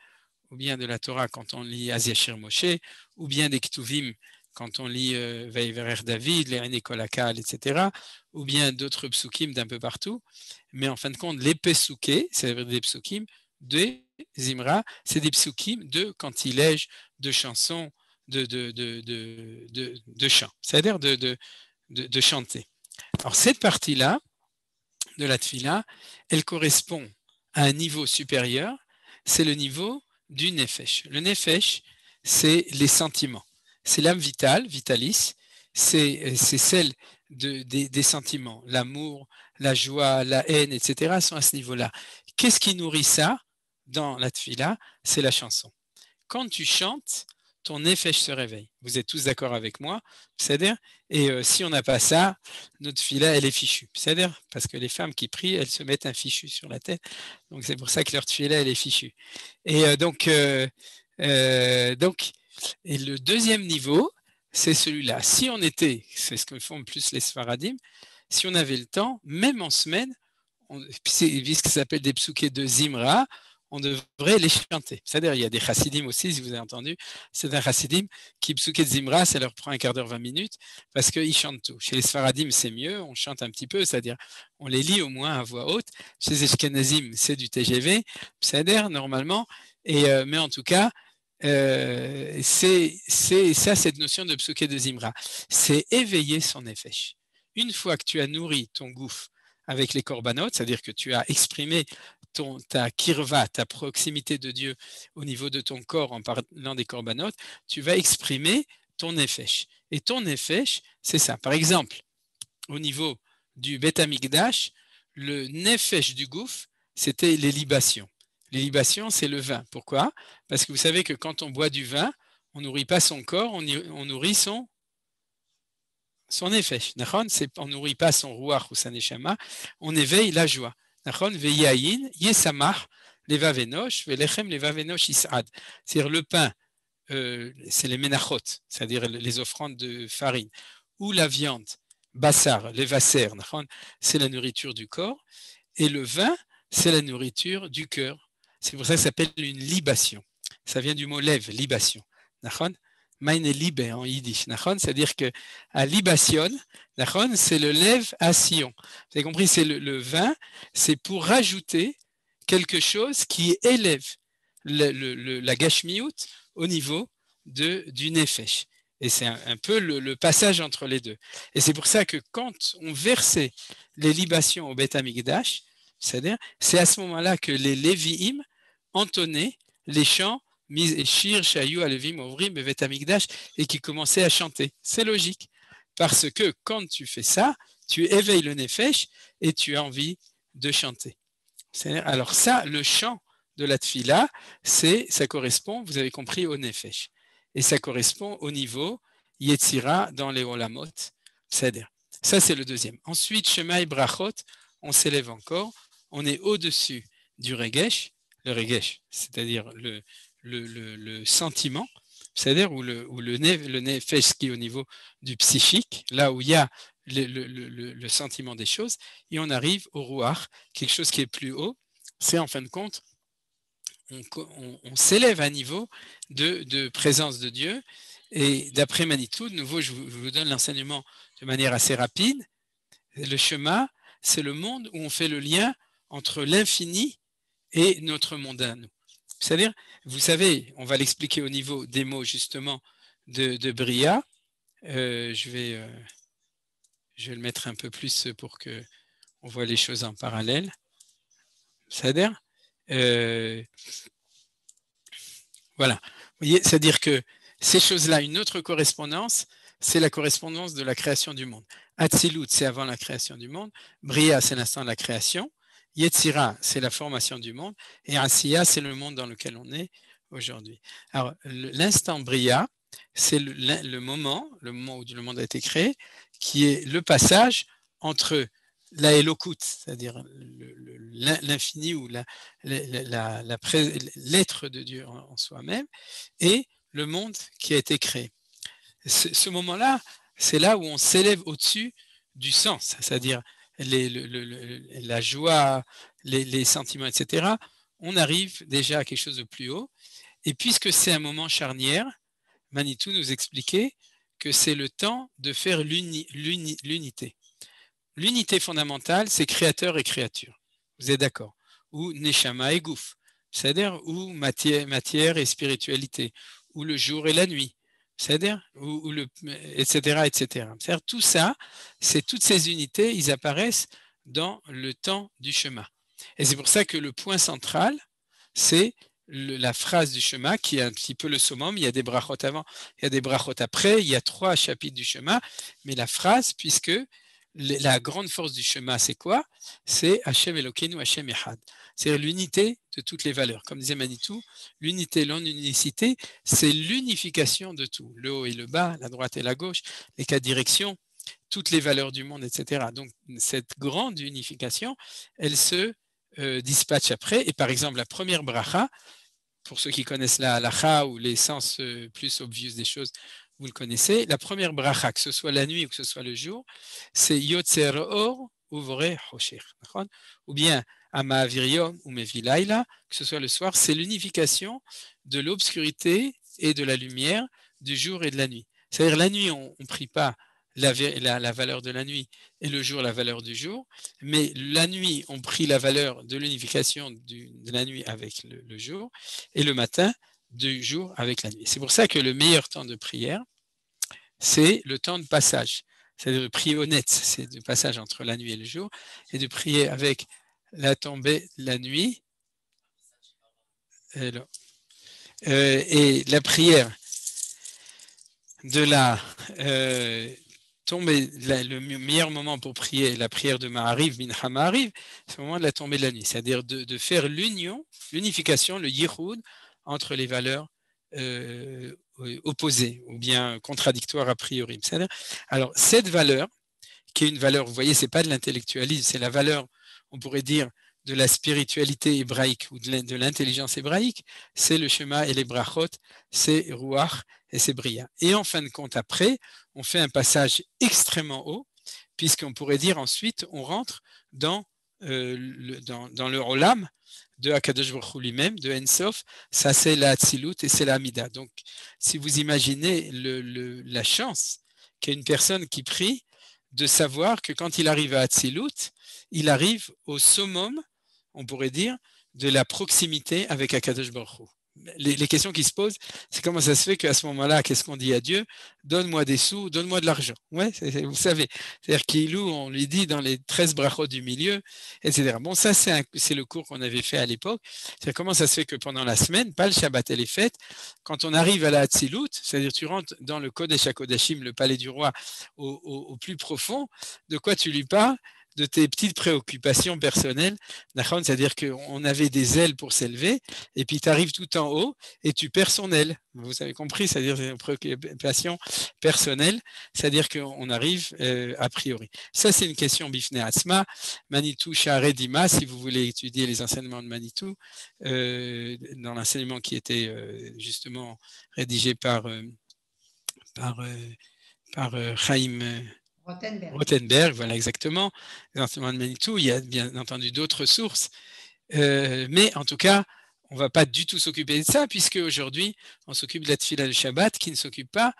ou bien de la Torah quand on lit Aziashir Moshe, ou bien des Ktuvim quand on lit Vaïverer David, les René Kolakal, etc., ou bien d'autres psukim d'un peu partout. Mais en fin de compte, les Pesuké, c'est-à-dire des psukim de Zimra, c'est des psukim de cantilèges, de chansons, de chants, c'est-à-dire de chanter. Alors cette partie-là de la tfila, elle correspond à un niveau supérieur, c'est le niveau du nefesh. Le nefesh, c'est les sentiments. C'est l'âme vitale, vitalis, c'est celle des sentiments. L'amour, la joie, la haine, etc. sont à ce niveau-là. Qu'est-ce qui nourrit ça dans la tfila? C'est la chanson. Quand tu chantes, ton nefesh se réveille. Vous êtes tous d'accord avec moi? C'est-à-dire, et si on n'a pas ça, notre tfila, elle est fichue. C'est-à-dire, parce que les femmes qui prient, elles se mettent un fichu sur la tête. Donc, c'est pour ça que leur tfila, elle est fichue. Et donc, et le deuxième niveau, c'est celui-là. Si on était, c'est ce que font plus les Sfaradim, si on avait le temps, même en semaine, c'est ce qui s'appelle des psuké de Zimra, on devrait les chanter. C'est-à-dire, il y a des chassidim aussi, si vous avez entendu, c'est un chassidim qui psuké de Zimra, ça leur prend un quart d'heure, 20 minutes, parce qu'ils chantent tout. Chez les Sfaradim, c'est mieux, on chante un petit peu, c'est-à-dire, on les lit au moins à voix haute. Chez les Ashkenazim, c'est du TGV, c'est-à-dire, normalement, mais en tout cas, c'est ça, cette notion de psuké de Zimra. C'est éveiller son nefesh. Une fois que tu as nourri ton gouffre avec les korbanot, c'est-à-dire que tu as exprimé ta kirva, ta proximité de Dieu au niveau de ton corps en parlant des korbanot, tu vas exprimer ton nefesh. Et ton nefesh, c'est ça. Par exemple, au niveau du Beth Amikdash, le nefesh du gouffre, c'était les libations. Les libations, c'est le vin. Pourquoi? Parce que vous savez que quand on boit du vin, on ne nourrit pas son corps, on nourrit son nefesh. On ne nourrit pas son ruach ou sa neshama, on éveille la joie. C'est-à-dire le pain, c'est les menachot, c'est-à-dire les offrandes de farine, ou la viande, bassar, les vasser, c'est la nourriture du corps, et le vin, c'est la nourriture du cœur. C'est pour ça que ça s'appelle une libation. Ça vient du mot lève, libation. Meine Liebe en yiddish, c'est-à-dire que à libation, c'est le lève à Sion. Vous avez compris, c'est le vin, c'est pour rajouter quelque chose qui élève la gashmiout au niveau du nefesh. Et c'est un peu le passage entre les deux. Et c'est pour ça que quand on versait les libations au Beth Amikdash, C'est à ce moment-là que les Lévi'im entonnaient les chants Shir Shayu Alevim Ovrim Bevet Hamikdash et qui commençaient à chanter. C'est logique. Parce que quand tu fais ça, tu éveilles le Nefesh et tu as envie de chanter. Alors ça, le chant de la Tfila, ça correspond, vous avez compris, au Nefesh. Et ça correspond au niveau Yetzira dans les Olamot. C'est-à-dire, ça c'est le deuxième. Ensuite, Shemaï Brachot, on s'élève encore, on est au-dessus du Regesh, le Regesh, c'est-à-dire le sentiment, c'est-à-dire où le Nefesh qui est au niveau du psychique, là où il y a le sentiment des choses, et on arrive au Ruach, quelque chose qui est plus haut, c'est en fin de compte, on s'élève à un niveau de présence de Dieu, et d'après Manitou, de nouveau je vous donne l'enseignement de manière assez rapide, le Shema, c'est le monde où on fait le lien entre l'infini et notre monde à nous. C'est-à-dire, vous savez, on va l'expliquer au niveau des mots justement de Bria. Je vais le mettre un peu plus pour qu'on voit les choses en parallèle. C'est-à-dire, voilà. Vous voyez, c'est-à-dire que ces choses-là, une autre correspondance, c'est la correspondance de la création du monde. Atzilut, c'est avant la création du monde. Bria, c'est l'instant de la création. Yetzira, c'est la formation du monde. Et Asiya, c'est le monde dans lequel on est aujourd'hui. Alors, l'instant Bria, c'est le moment où le monde a été créé, qui est le passage entre la Elokut, c'est-à-dire l'infini ou l'être de Dieu en soi-même, et le monde qui a été créé. Ce moment-là, c'est là où on s'élève au-dessus du sens, c'est-à-dire la joie, les sentiments, etc. On arrive déjà à quelque chose de plus haut. Et puisque c'est un moment charnière, Manitou nous expliquait que c'est le temps de faire l'unité. L'unité fondamentale, c'est créateur et créature. Vous êtes d'accord? Ou Neshama et Gouf, c'est-à-dire ou matière et spiritualité, ou le jour et la nuit, c'est-à-dire etc., etc. C'est-à-dire tout ça, toutes ces unités, ils apparaissent dans le temps du Shema. Et c'est pour ça que le point central, c'est la phrase du Shema qui est un petit peu le summum. Il y a des brachot avant, il y a des brachot après, il y a 3 chapitres du Shema, mais la phrase, puisque la grande force du Shema, c'est quoi? C'est Hashem Elokeinu, Hashem Echad. C'est l'unité de toutes les valeurs. Comme disait Manitou, l'unité, l'unicité, c'est l'unification de tout. Le haut et le bas, la droite et la gauche, les 4 directions, toutes les valeurs du monde, etc. Donc, cette grande unification, elle se dispatche après. Et par exemple, la première bracha, pour ceux qui connaissent la halacha ou les sens plus obvious des choses, vous le connaissez, la première bracha, que ce soit la nuit ou que ce soit le jour, c'est Yotzer Or Uvore Hosher. Ou bien Ama'avir ou Mevilaila, que ce soit le soir, c'est l'unification de l'obscurité et de la lumière, du jour et de la nuit. C'est-à-dire la nuit, on ne prie pas la valeur de la nuit et le jour la valeur du jour, mais la nuit, on prie la valeur de l'unification de la nuit avec le jour et le matin, du jour avec la nuit. C'est pour ça que le meilleur temps de prière, c'est le temps de passage. C'est-à-dire de prier honnête, c'est le passage entre la nuit et le jour, et de prier avec la tombée de la nuit. Et la prière de la tombée, le meilleur moment pour prier, la prière de Ma'ariv, Mincha Ma'ariv, c'est le moment de la tombée de la nuit. C'est-à-dire de faire l'unification, le yichud, entre les valeurs opposées ou bien contradictoires a priori. Alors, cette valeur, qui est une valeur, vous voyez, ce n'est pas de l'intellectualisme, c'est la valeur, on pourrait dire, de la spiritualité hébraïque ou de l'intelligence hébraïque, c'est le Shema et les brachot, c'est Ruach et c'est Bria. Et en fin de compte, après, on fait un passage extrêmement haut, puisqu'on pourrait dire ensuite, on rentre dans le Olam de Akadosh Baruch Hu lui-même, de Ensof, ça c'est la Hatzilut et c'est la Amida. Donc, si vous imaginez la chance qu'a une personne qui prie de savoir que quand il arrive à Hatzilut, il arrive au summum, on pourrait dire, de la proximité avec Akadosh Baruch Hu. les questions qui se posent, c'est comment ça se fait qu'à ce moment-là, qu'est-ce qu'on dit à Dieu? Donne-moi des sous, donne-moi de l'argent. Ouais, vous savez. C'est-à-dire qu'il on lui dit dans les 13 brachot du milieu, etc. Bon, ça, c'est le cours qu'on avait fait à l'époque. C'est comment ça se fait que pendant la semaine, pas le Shabbat et les fêtes, quand on arrive à la Hatzilut, c'est-à-dire tu rentres dans le Kodesh HaKodashim, le palais du roi, au plus profond, de quoi tu lui parles? De tes petites préoccupations personnelles, c'est-à-dire qu'on avait des ailes pour s'élever, et puis tu arrives tout en haut et tu perds son aile. Vous avez compris, c'est-à-dire une préoccupation personnelle, c'est-à-dire qu'on arrive a priori. Ça, c'est une question bifne asma, Manitou Sha'arei Dima, si vous voulez étudier les enseignements de Manitou, dans l'enseignement qui était justement rédigé par Chaim Rothenberg, voilà exactement, les enseignements de Manitou. Il y a bien entendu d'autres sources, mais en tout cas, on ne va pas du tout s'occuper de ça, puisque aujourd'hui, on s'occupe de la tefila de Shabbat, qui ne s'occupe pas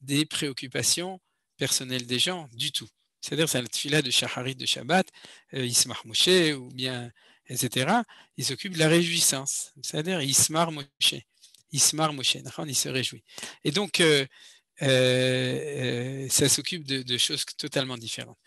des préoccupations personnelles des gens du tout. C'est-à-dire, c'est la tefila de Shacharit de Shabbat, Ismar Moshe, ou bien, etc. Il s'occupe de la réjouissance, c'est-à-dire Ismar Moshe. Ismar Moshe, il se réjouit. Et donc, ça s'occupe de choses totalement différentes.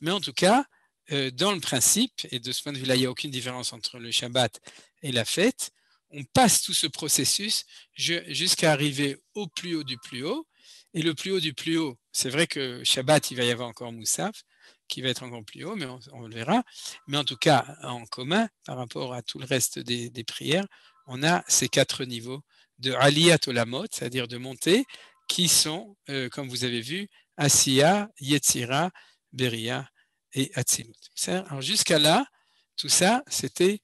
Mais en tout cas, dans le principe, et de ce point de vue-là, il n'y a aucune différence entre le Shabbat et la fête, on passe tout ce processus jusqu'à arriver au plus haut du plus haut. Et le plus haut du plus haut, c'est vrai que Shabbat, il va y avoir encore Moussaf, qui va être encore plus haut, mais on le verra. Mais en tout cas, en commun, par rapport à tout le reste des prières, on a ces 4 niveaux de Aliyat Olamot, c'est-à-dire de montée, qui sont, comme vous avez vu, Asiya, Yetzira, Beria et Atzilut. Alors jusqu'à là, tout ça, c'était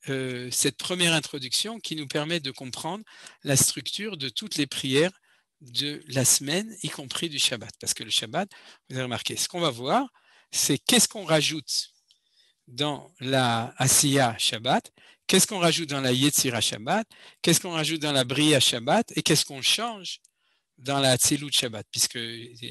cette première introduction qui nous permet de comprendre la structure de toutes les prières de la semaine, y compris du Shabbat. Parce que le Shabbat, vous avez remarqué, ce qu'on va voir, c'est qu'est-ce qu'on rajoute dans la Asiya Shabbat, qu'est-ce qu'on rajoute dans la Yetzira Shabbat, qu'est-ce qu'on rajoute dans la Bria Shabbat, et qu'est-ce qu'on change dans la Hatzilut Shabbat, puisque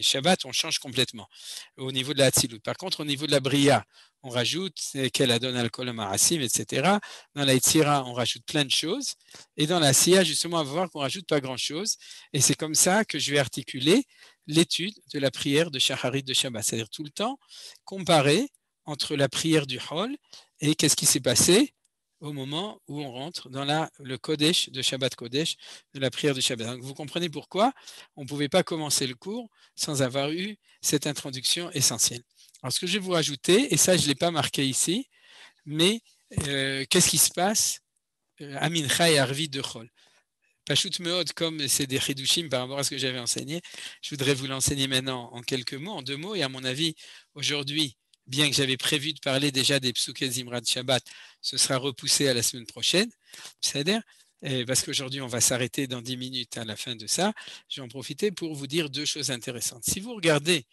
Shabbat, on change complètement au niveau de la Hatzilut. Par contre, au niveau de la Bria, on rajoute qu'elle adonne al-kol ma'asim, etc. Dans la Yetzira, on rajoute plein de choses. Et dans la Siya, justement, on va voir qu'on rajoute pas grand-chose. Et c'est comme ça que je vais articuler l'étude de la prière de Shacharit de Shabbat. C'est-à-dire tout le temps comparer entre la prière du Hol et qu'est-ce qui s'est passé au moment où on rentre dans le Kodesh de Shabbat Kodesh, de la prière de Shabbat. Donc vous comprenez pourquoi on ne pouvait pas commencer le cours sans avoir eu cette introduction essentielle. Alors ce que je vais vous rajouter, et ça je ne l'ai pas marqué ici, mais qu'est-ce qui se passe à Mincha et Arvi de Chol? Pashut Meod, comme c'est des chidushim par rapport à ce que j'avais enseigné, je voudrais vous l'enseigner maintenant en quelques mots, en 2 mots, et à mon avis, aujourd'hui, bien que j'avais prévu de parler déjà des Psuké Zimrat Shabbat, ce sera repoussé à la semaine prochaine. C'est-à-dire, parce qu'aujourd'hui, on va s'arrêter dans 10 minutes à la fin de ça. Je vais en profiter pour vous dire 2 choses intéressantes. Si vous regardez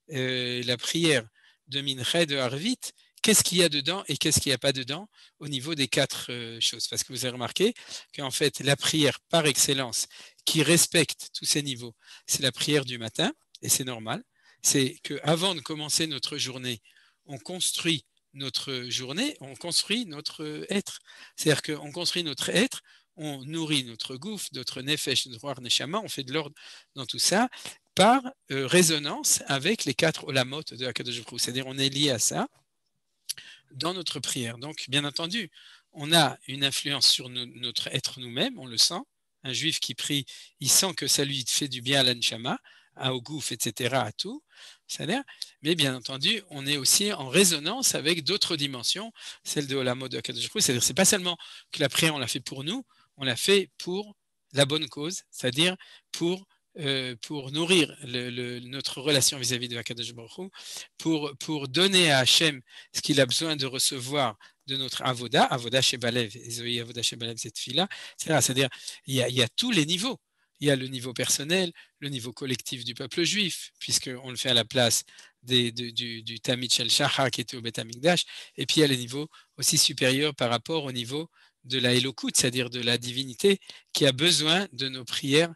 la prière de Mincha de Harvit, qu'est-ce qu'il y a dedans et qu'est-ce qu'il n'y a pas dedans au niveau des 4 choses? Parce que vous avez remarqué qu'en fait, la prière par excellence qui respecte tous ces niveaux, c'est la prière du matin, et c'est normal. C'est qu'avant de commencer notre journée, on construit notre journée, on construit notre être. C'est-à-dire qu'on construit notre être, on nourrit notre gouffre, notre nefesh, notre roar neshama, on fait de l'ordre dans tout ça par résonance avec les 4 olamot de Hakadosh Baruch Hu. C'est-à-dire on est lié à ça dans notre prière. Donc, bien entendu, on a une influence sur notre être nous-mêmes, on le sent. Un juif qui prie, il sent que ça lui fait du bien à l'anshama, au gouffre, etc., à tout. Mais bien entendu, on est aussi en résonance avec d'autres dimensions, celle de Olamot de Hakadosh Baruch Hu. C'est-à-dire, c'est pas seulement que la prière, on l'a fait pour nous, on l'a fait pour la bonne cause, c'est-à-dire pour nourrir notre relation vis-à-vis de Hakadosh Baruch Hu, pour donner à Hachem ce qu'il a besoin de recevoir de notre avoda shebalev, Ezoï avoda shebalev cette fille-là, c'est-à-dire il y a tous les niveaux. Il y a le niveau personnel, le niveau collectif du peuple juif, puisqu'on le fait à la place du Tamid Shel Shachar qui était au Beth Amikdash, et puis il y a les niveaux aussi supérieurs par rapport au niveau de la Elokut, c'est-à-dire de la divinité qui a besoin de nos prières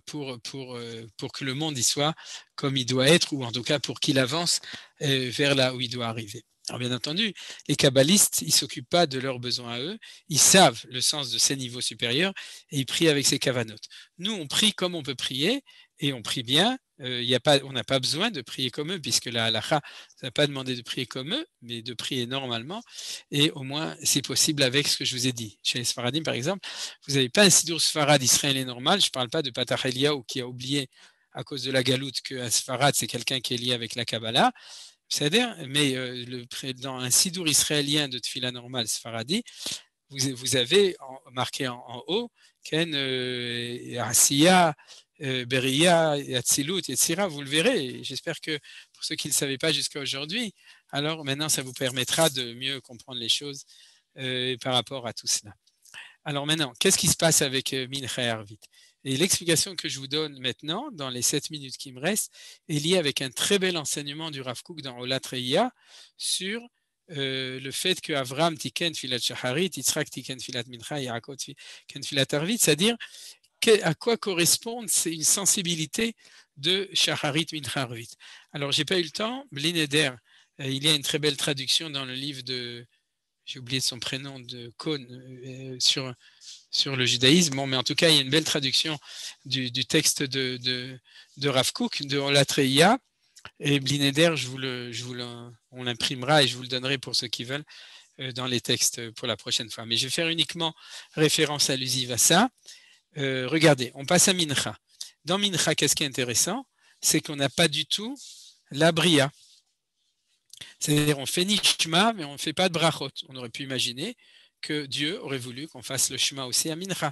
pour que le monde y soit comme il doit être, ou en tout cas pour qu'il avance vers là où il doit arriver. Alors bien entendu, les kabbalistes, ils ne s'occupent pas de leurs besoins à eux, ils savent le sens de ces niveaux supérieurs et ils prient avec ces kavanotes. Nous, on prie comme on peut prier et on prie bien. On n'a pas besoin de prier comme eux puisque la halakha n'a pas demandé de prier comme eux, mais de prier normalement. Et au moins, c'est possible avec ce que je vous ai dit. Chez les Sfaradim, par exemple, vous n'avez pas un Sidour Sfarad israélien normal. Je ne parle pas de Patach Eliyahu qui a oublié à cause de la galoute qu'un Sfarad, c'est quelqu'un qui est lié avec la Kabbalah. C'est-à-dire, mais dans un sidour israélien de tefila normal Sfaradi, vous avez marqué en haut Ken Asiya, Beria, Atzilut, etc. Vous le verrez. J'espère que pour ceux qui ne le savaient pas jusqu'à aujourd'hui, alors maintenant ça vous permettra de mieux comprendre les choses par rapport à tout cela. Alors maintenant, qu'est-ce qui se passe avec Mincha et Arvit? Et l'explication que je vous donne maintenant, dans les 7 minutes qui me restent, est liée avec un très bel enseignement du Rav Kook dans Olat Reia sur le fait que Avram tiken filat shacharit, Yitzhak tiken filat mincha, Yaakov tiken filat arvit, c'est-à-dire à quoi correspond une sensibilité de shacharit mincha arvit. Alors, j'ai pas eu le temps, Blineder, il y a une très belle traduction dans le livre de, j'ai oublié son prénom, de Kohn, sur le judaïsme, bon, mais en tout cas, il y a une belle traduction du texte de Rav Kook, de Olat Reia, et Blineder, on l'imprimera et je vous le donnerai pour ceux qui veulent dans les textes pour la prochaine fois. Mais je vais faire uniquement référence allusive à ça. Regardez, on passe à Mincha. Dans Mincha, qu'est-ce qui est intéressant? C'est qu'on n'a pas du tout la Bria. C'est-à-dire, on fait ni Shema, mais on ne fait pas de Brachot. On aurait pu imaginer que Dieu aurait voulu qu'on fasse le Shema aussi à Mincha.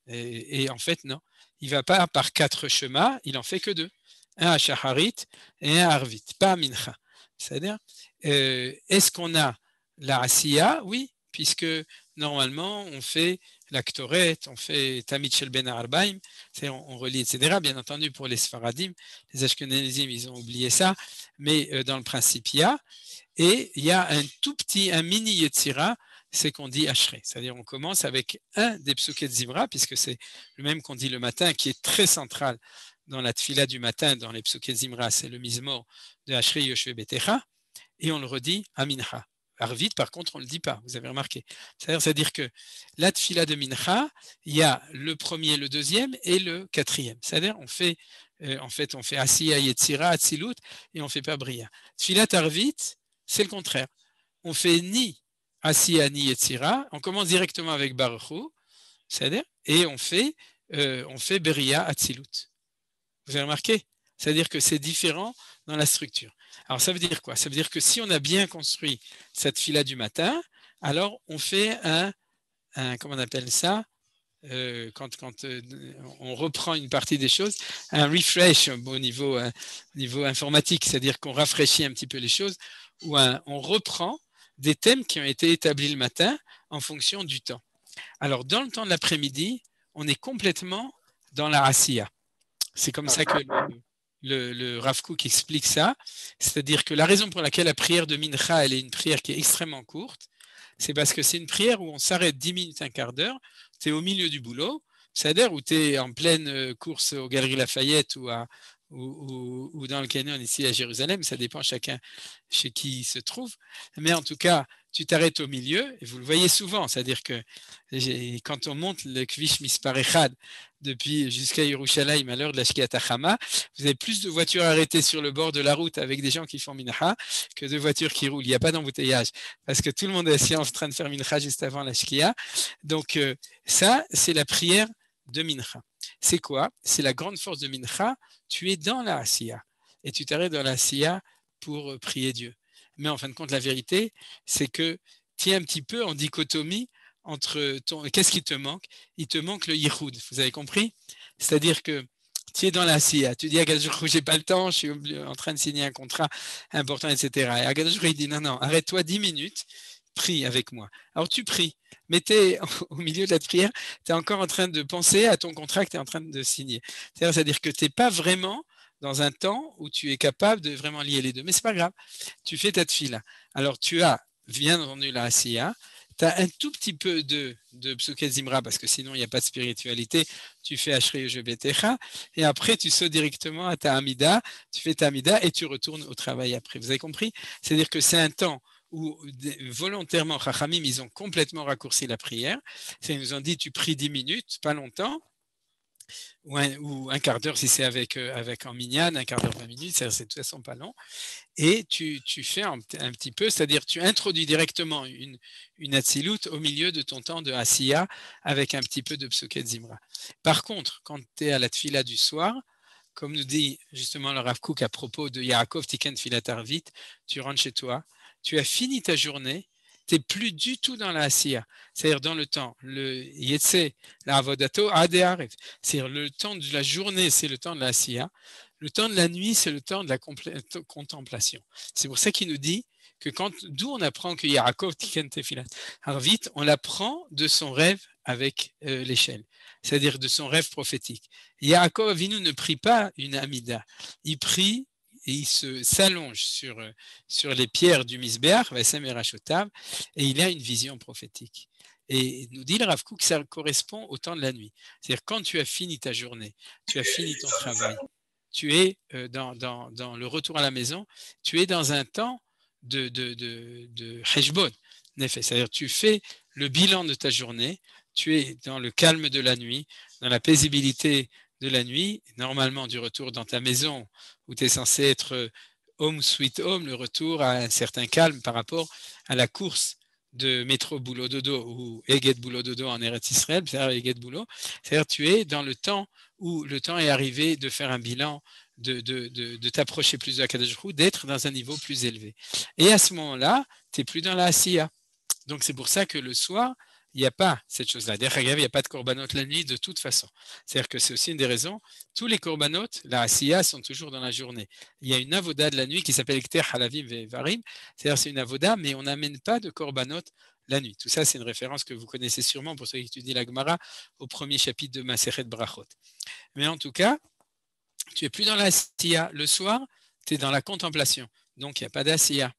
Et en fait, non. Il ne va pas par 4 Shema, il n'en fait que 2. Un à Shacharit et un à Arvit, pas à Mincha. C'est-à-dire, est-ce qu'on a la Asiya? Oui, puisque normalement, on fait la Ktoret, on fait Tamid Shel Ben Arbaim, on relie, etc. Bien entendu, pour les Sfaradim, les Ashkenazim, ils ont oublié ça, mais dans le principe, il y a. Et il y a un mini Yetzira, c'est qu'on dit Ashrei. C'est-à-dire, on commence avec un des Psuket Zimra, puisque c'est le même qu'on dit le matin, qui est très central dans la tfila du matin, dans les Psuket Zimra, c'est le Mizmor de Ashrei Yoshua Betecha, et on le redit à Mincha. Arvit, par contre, on ne le dit pas, vous avez remarqué. C'est-à-dire que la tfila de Mincha, il y a le premier, le deuxième et le quatrième. C'est-à-dire, on fait Asiya, Yetzira, Atzilut, et on ne fait pas Bria. Tfilat Arvit, c'est le contraire. On fait ni Asiya ni Yetzira, on commence directement avec Baruch Hu, c'est-à-dire, et on fait Beria Atzilut. Vous avez remarqué? C'est-à-dire que c'est différent dans la structure. Alors, ça veut dire quoi? Ça veut dire que si on a bien construit cette fila du matin, alors on fait comment on appelle ça? Quand on reprend une partie des choses, un refresh au niveau informatique, c'est-à-dire qu'on rafraîchit un petit peu les choses, ou on reprend des thèmes qui ont été établis le matin en fonction du temps. Alors, dans le temps de l'après-midi, on est complètement dans la Asiya. C'est comme ça que le Rav Kook explique ça. C'est-à-dire que la raison pour laquelle la prière de Mincha, elle est une prière qui est extrêmement courte, c'est parce que c'est une prière où on s'arrête 10 minutes, un quart d'heure, tu es au milieu du boulot, c'est-à-dire où tu es en pleine course aux Galeries Lafayette ou dans le canyon ici à Jérusalem, ça dépend chacun chez qui il se trouve, mais en tout cas, tu t'arrêtes au milieu, et vous le voyez souvent, c'est-à-dire que quand on monte le Kvish Mispar Echad depuis jusqu'à Yerushalayim à l'heure de la Shkiat HaChama, vous avez plus de voitures arrêtées sur le bord de la route avec des gens qui font Mincha que de voitures qui roulent. Il n'y a pas d'embouteillage parce que tout le monde est assis en train de faire Mincha juste avant la Shkia. Donc ça, c'est la prière de Mincha. C'est quoi? C'est la grande force de Mincha. Tu es dans la Asiya et tu t'arrêtes dans la Asiya pour prier Dieu. Mais en fin de compte, la vérité, c'est que tu es un petit peu en dichotomie entre qu'est-ce qui te manque? Il te manque le yichud, vous avez compris? C'est-à-dire que tu es dans la Asiya, tu dis à Akadosh Baruch Hu, j'ai pas le temps, je suis en train de signer un contrat important, etc. Et Akadosh Baruch Hu, il dit non, arrête-toi 10 minutes, prie avec moi. Alors tu pries, mais tu es au milieu de la prière, tu es encore en train de penser à ton contrat que tu es en train de signer. C'est-à-dire que tu n'es pas vraiment dans un temps où tu es capable de vraiment lier les deux. Mais c'est pas grave, tu fais ta tefila. Alors tu as bien entendu la Asiya, tu as un tout petit peu de Psuket Zimra, parce que sinon il n'y a pas de spiritualité, tu fais Ashrei Betecha, et après tu sautes directement à ta Amida, tu fais ta Amida et tu retournes au travail après. Vous avez compris? C'est-à-dire que c'est un temps où volontairement, Chachamim, ils ont complètement raccourci la prière. Ils nous ont dit, tu pries 10 minutes, pas longtemps, ou un quart d'heure si c'est avec en minyan, un quart d'heure, 20 minutes, c'est de toute façon pas long. Et tu fais un petit peu, c'est-à-dire tu introduis directement une Hatzilut au milieu de ton temps de Asiya avec un petit peu de Psuket Zimra. Par contre, quand tu es à la Tfila du soir, comme nous dit justement le Rav Kook à propos de Yaakov Tiken Tfilat Arvit, tu rentres chez toi, tu as fini ta journée, tu n'es plus du tout dans la Asiya, c'est-à-dire dans le temps, le Yetse, la Avodato, Adearev, c'est-à-dire le temps de la journée, c'est le temps de la Asiya, le temps de la nuit, c'est le temps de la contemplation. C'est pour ça qu'il nous dit que d'où on apprend que Yaakov Tiken Tfilat Arvit, on l'apprend de son rêve avec l'échelle, c'est-à-dire de son rêve prophétique. Yaakov Avinu ne prie pas une Amida, il prie et il s'allonge sur les pierres du Misbeach, et il a une vision prophétique. Et nous dit le Rav Kook que ça correspond au temps de la nuit. C'est-à-dire quand tu as fini ta journée, tu as fini ton travail, tu es dans le retour à la maison, tu es dans un temps de Heshbon, c'est-à-dire tu fais le bilan de ta journée, tu es dans le calme de la nuit, dans la paisibilité de la nuit, normalement du retour dans ta maison où tu es censé être home sweet home, le retour à un certain calme par rapport à la course de métro boulot dodo ou Eget boulot dodo en Eretz Israël, c'est-à-dire tu es dans le temps où le temps est arrivé de faire un bilan, de t'approcher plus de la Kadosh Baruch Hu, d'être dans un niveau plus élevé. Et à ce moment-là, tu n'es plus dans la Asiya. Donc c'est pour ça que le soir, il n'y a pas cette chose-là. D'ailleurs, il n'y a pas de korbanot la nuit de toute façon. C'est-à-dire que c'est aussi une des raisons. Tous les korbanot, la Asiya, sont toujours dans la journée. Il y a une avoda de la nuit qui s'appelle Ekter Halavim Vevarim. C'est-à-dire c'est une avoda, mais on n'amène pas de korbanot la nuit. Tout ça, c'est une référence que vous connaissez sûrement pour ceux qui étudient la Gemara au premier chapitre de Masechet Brachot. Mais en tout cas, tu n'es plus dans la Asiya. Le soir, tu es dans la contemplation. Donc, il n'y a pas d'Asiya.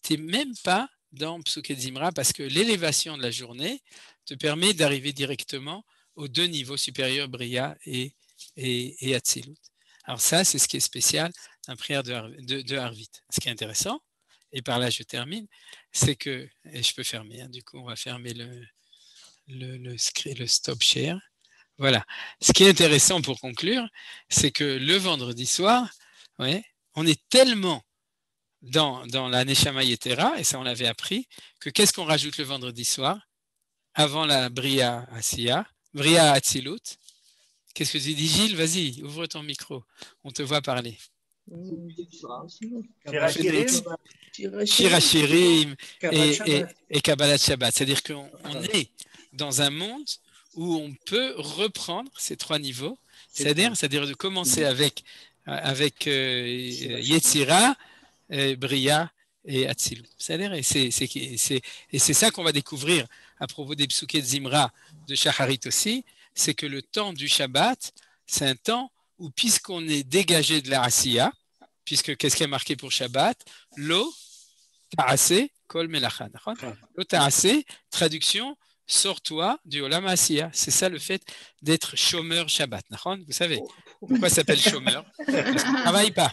Tu n'es même pas dans Psuket Zimra parce que l'élévation de la journée te permet d'arriver directement aux deux niveaux supérieurs, Bria et Hatzilut. Alors ça, c'est ce qui est spécial dans la prière de Harvit. Ce qui est intéressant, et par là je termine, c'est que, et je peux fermer, du coup on va fermer le stop share. Voilà. Ce qui est intéressant pour conclure, c'est que le vendredi soir, on est tellement dans la Neshama Yetera, et ça on l'avait appris, que qu'est-ce qu'on rajoute le vendredi soir avant la Bria Asiya, Bria Hatzilut? Qu'est-ce que tu dis, Gilles? Vas-y, ouvre ton micro, on te voit parler. Shir Shirim et Kabbalat Shabbat, c'est-à-dire qu'on est dans un monde où on peut reprendre ces trois niveaux, c'est-à-dire de commencer avec Yetzira, Bria et Hatzilut. C'est-à-dire, et c'est ça qu'on va découvrir à propos des Psuket Zimra de Shacharit aussi, c'est que le temps du Shabbat, c'est un temps où, puisqu'on est dégagé de la Asiya, puisque qu'est-ce qui est marqué pour Shabbat? Lo ta'ase kol melacha. Lo ta'ase, traduction, sors-toi du Olam Asiya. C'est ça le fait d'être chômeur Shabbat. Vous savez pourquoi ça s'appelle chômeur? Parce qu'on ne travaille pas.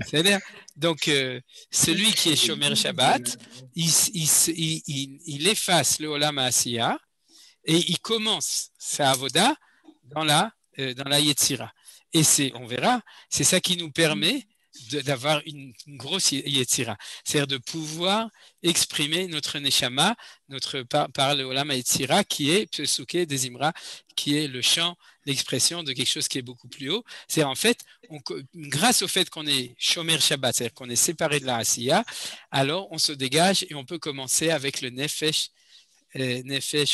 C'est-à-dire, donc, celui qui est chômeur Shabbat, il efface le Olam Asiya et il commence sa avoda dans la Yetzira. Et on verra, c'est ça qui nous permet d'avoir une grosse Yetzira, c'est-à-dire de pouvoir exprimer notre Neshama, par le Olam Yetzira, qui est Psuké des Zimra, qui est le chant, l'expression de quelque chose qui est beaucoup plus haut. C'est en fait, grâce au fait qu'on est Shomer Shabbat, c'est-à-dire qu'on est séparé de la Asiya, alors on se dégage et on peut commencer avec le Nefesh,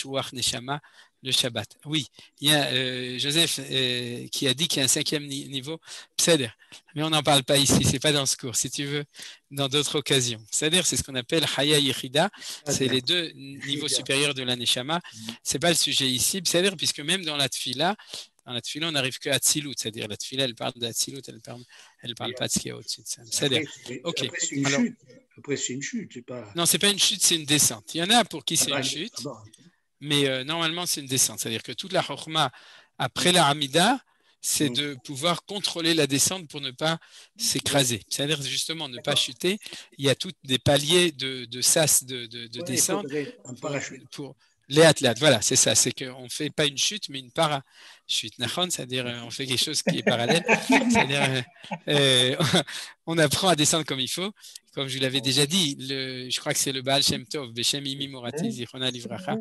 Ruach, Neshama, le Shabbat. Oui, il y a Joseph qui a dit qu'il y a un 5e niveau, Pseder, mais on n'en parle pas ici, c'est pas dans ce cours, si tu veux, dans d'autres occasions. Pseder, c'est ce qu'on appelle Chaya Yechida, c'est les deux niveaux supérieurs de la Neshama. C'est pas le sujet ici, Pseder, puisque même dans la Tfila, on n'arrive que à Hatzilut, c'est-à-dire la Tfila, elle parle d'Hatzilut, elle parle pas de ce qu'il y a au-dessus de ça. Pseder. Ok. Alors, Après, c'est une chute, c'est pas. Non, ce n'est pas une chute, c'est une descente. Il y en a pour qui c'est une chute, Ah bon. mais normalement, c'est une descente. C'est-à-dire que toute la chokma, après la Hamida, c'est de pouvoir contrôler la descente pour ne pas s'écraser. C'est-à-dire justement ne pas chuter. Il y a tous des paliers de sas de descente. Il faudrait un parachute. Pour les athlètes, voilà, c'est ça. C'est qu'on ne fait pas une chute, mais une parachute. C'est-à-dire on fait quelque chose qui est parallèle. C'est-à-dire on apprend à descendre comme il faut. Comme je l'avais déjà dit, je crois que c'est le Baal Shem Tov, Beshem Imi Morati, Zichona Livracha,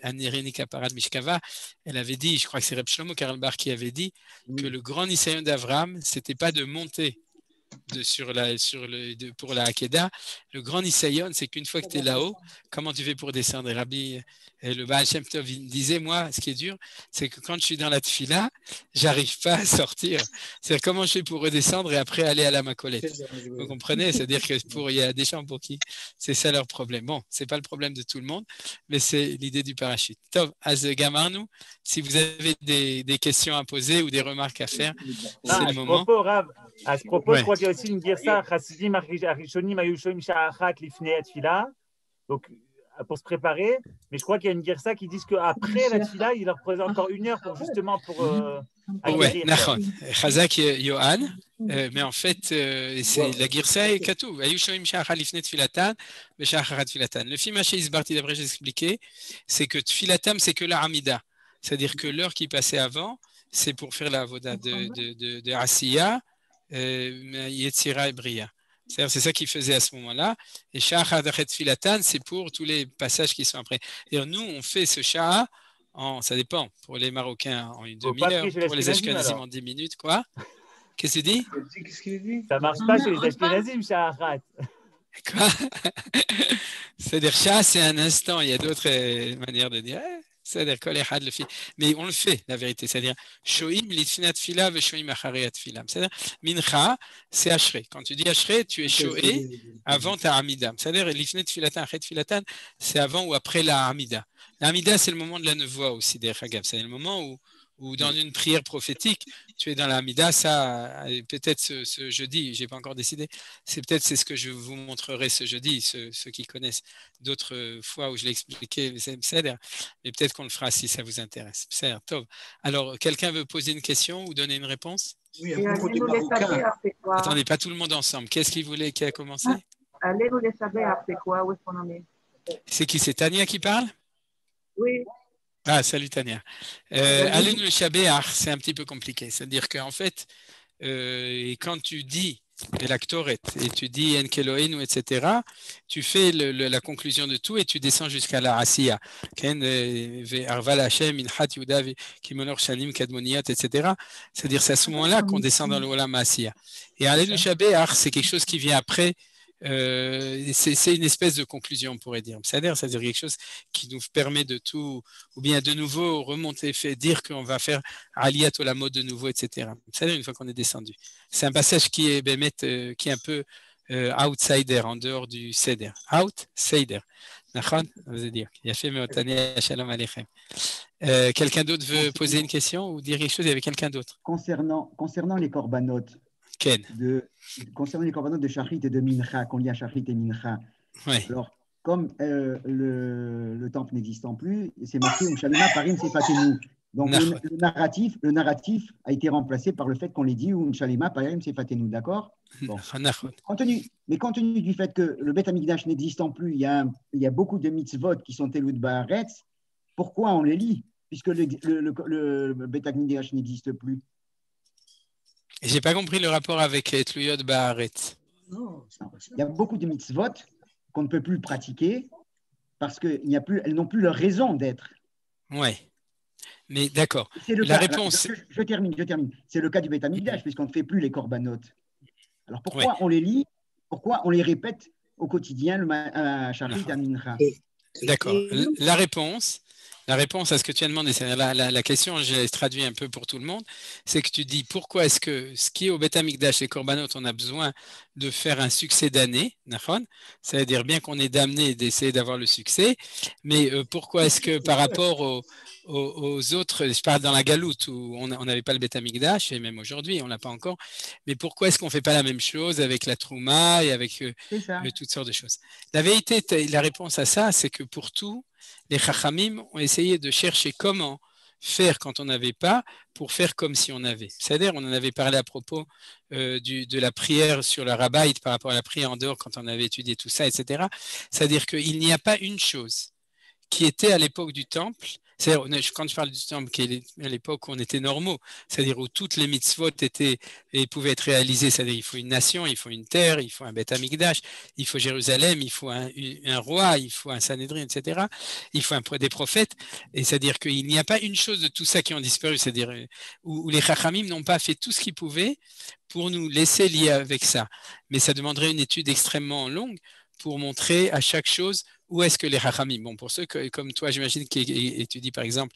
Anireni Kaparat Mishkava. Elle avait dit, je crois que c'est Reb Shlomo Karlbar qui avait dit que le grand Nisayon d'Avraham, c'était pas de monter pour la Hakeda. Le grand Nisayon, c'est qu'une fois que tu es là-haut, comment tu fais pour descendre? Et Rabbi, le Baal Shem Tov disait, moi, ce qui est dur, c'est que quand je suis dans la tefila, j'arrive pas à sortir. C'est-à-dire comment je fais pour redescendre et après aller à la macolette. Vous comprenez? C'est-à-dire que il y a des gens pour qui c'est ça leur problème. Bon, c'est pas le problème de tout le monde, mais c'est l'idée du parachute. Tov, Az Gamarnou, si vous avez des questions à poser ou des remarques à faire, c'est le moment. À ce propos, je crois qu'il y a aussi une girsa, Chassidim Arishonim Ayushoim Sha'achat Lifnei Atfila, donc pour se préparer, mais je crois qu'il y a une girsa qui dit qu'après la tfila, il leur présente encore 1 heure pour justement ouais, Nachon, Chazak Yohan, mais en fait, c'est la girsa et Katou, Ayushoim Sha'achat Lifnei Tfilatan, mais Sha'achat Tfilatan. Le film Haché Isbarti, d'après j'ai expliqué, c'est que Tfilatam, c'est que la Hamida, c'est-à-dire que l'heure qui passait avant, c'est pour faire la voda de Asiya, Yetzira et Bria. C'est ça qu'il faisait à ce moment-là. Et Sha'achat Achet Filatan, c'est pour tous les passages qui sont après. Et nous, on fait ce Sha'a ça dépend, pour les Marocains en une demi-heure, pour les Ashkenazim en 10 minutes, quoi. Qu'est-ce que tu dis? Qu'est-ce qu'il dit? Ça marche pas chez les Ashkenazim, Sha'achat. Quoi? C'est-à-dire Sha'a, c'est un instant. Il y a d'autres manières de dire. C'est-à-dire le fait. Mais on le fait, la vérité. C'est-à-dire, Shoim litfinat fila ve shoim achariat fila. C'est-à-dire, mincha, c'est ashré. Quand tu dis ashré, tu es shoé avant ta amida. C'est-à-dire, litfinat filatan, achet filatan, c'est avant ou après la amida. La amida, c'est le moment de la nevoie aussi, des chagam. C'est le moment où dans une prière prophétique, tu es dans la Hamida, ça, peut-être ce jeudi, je n'ai pas encore décidé, c'est ce que je vous montrerai ce jeudi, ceux qui connaissent d'autres fois où je l'ai expliqué, mais peut-être qu'on le fera si ça vous intéresse. Top. Alors, quelqu'un veut poser une question ou donner une réponse? Oui, à propos des Marocains. Attendez, pas tout le monde ensemble. Qu'est-ce qui a commencé? Allez nous les savoir, c'est quoi? Où est-ce qu'on en est? C'est qui? C'est Tania qui parle? Oui. Ah, salut Tania. Alun le Shabéach, c'est un petit peu compliqué. C'est-à-dire qu'en fait, quand tu dis l'actoret et tu dis Enkeloenu, etc., tu fais la conclusion de tout et tu descends jusqu'à la Asiya. C'est-à-dire c'est à ce moment-là qu'on descend dans le Olam Asiya. Et Alun le Shabéach, c'est quelque chose qui vient après. C'est une espèce de conclusion, on pourrait dire. C'est-à-dire quelque chose qui nous permet de tout, ou bien de nouveau remonter, dire qu'on va faire Aliyat Olamot de nouveau, etc. C'est-à-dire une fois qu'on est descendu. C'est un passage qui est un peu outsider, en dehors du Seder. Outsider. Nachon, vous allez dire. Quelqu'un d'autre veut poser une question ou dire quelque chose? Il y avait quelqu'un d'autre. Concernant les corbanotes. Concernant les corbanotes de Shachrit et de Mincha, qu'on lit à Shachrit et Mincha. Oui. Alors, comme le temple n'existant plus, c'est marqué Shalima Parim Sefatenu. Donc, le narratif a été remplacé par le fait qu'on les dit Shalima Parim Sefatenu, d'accord? Bon. Compte tenu du fait que le Beth Amikdash n'existant plus, il y a beaucoup de mitzvot qui sont Telut Baaretz. Pourquoi on les lit? Puisque le Beth Amikdash n'existe plus. Je n'ai pas compris le rapport avec Tluyot Baaretz. Il y a beaucoup de mitzvot qu'on ne peut plus pratiquer parce qu'elles n'ont plus leur raison d'être. Oui, mais d'accord. La réponse. Je termine. C'est le cas du Beth Amikdash, puisqu'on ne fait plus les corbanotes. Alors pourquoi on les lit? Pourquoi on les répète au quotidien, le Shachrit et Mincha? D'accord. La réponse, La réponse à ce que tu as demandé, c'est la question, je l'ai traduit un peu pour tout le monde, c'est que tu dis pourquoi est-ce que ce qui est au Beth Amikdash, les Korbanot, on a besoin de faire un succès d'année, c'est-à-dire bien qu'on est d'amener d'essayer d'avoir le succès, mais pourquoi est-ce que par rapport aux autres, je parle dans la Galoute où on n'avait pas le Beth Amikdash, et même aujourd'hui on l'a pas encore, mais pourquoi est-ce qu'on fait pas la même chose avec la Trouma et avec toutes sortes de choses? La vérité, la réponse à ça, c'est que pour tout, les Chachamim ont essayé de chercher comment faire quand on n'avait pas pour faire comme si on avait. C'est-à-dire, on en avait parlé à propos de la prière sur le rabbit par rapport à la prière en dehors quand on avait étudié tout ça, etc. C'est-à-dire qu'il n'y a pas une chose qui était à l'époque du temple, c'est-à-dire quand je parle du temple qui est à l'époque où on était normaux, c'est-à-dire où toutes les mitzvot étaient et pouvaient être réalisées, c'est-à-dire il faut une nation, il faut une terre, il faut un Beth Amikdash, il faut Jérusalem, il faut un roi, il faut un Sanhédrin, etc. Il faut des prophètes, et c'est-à-dire qu'il n'y a pas une chose de tout ça qui ont disparu, c'est-à-dire où les Chachamim n'ont pas fait tout ce qu'ils pouvaient pour nous laisser lier avec ça. Mais ça demanderait une étude extrêmement longue pour montrer à chaque chose où est-ce que les Chachamim, bon, pour ceux comme toi, j'imagine, qui étudient par exemple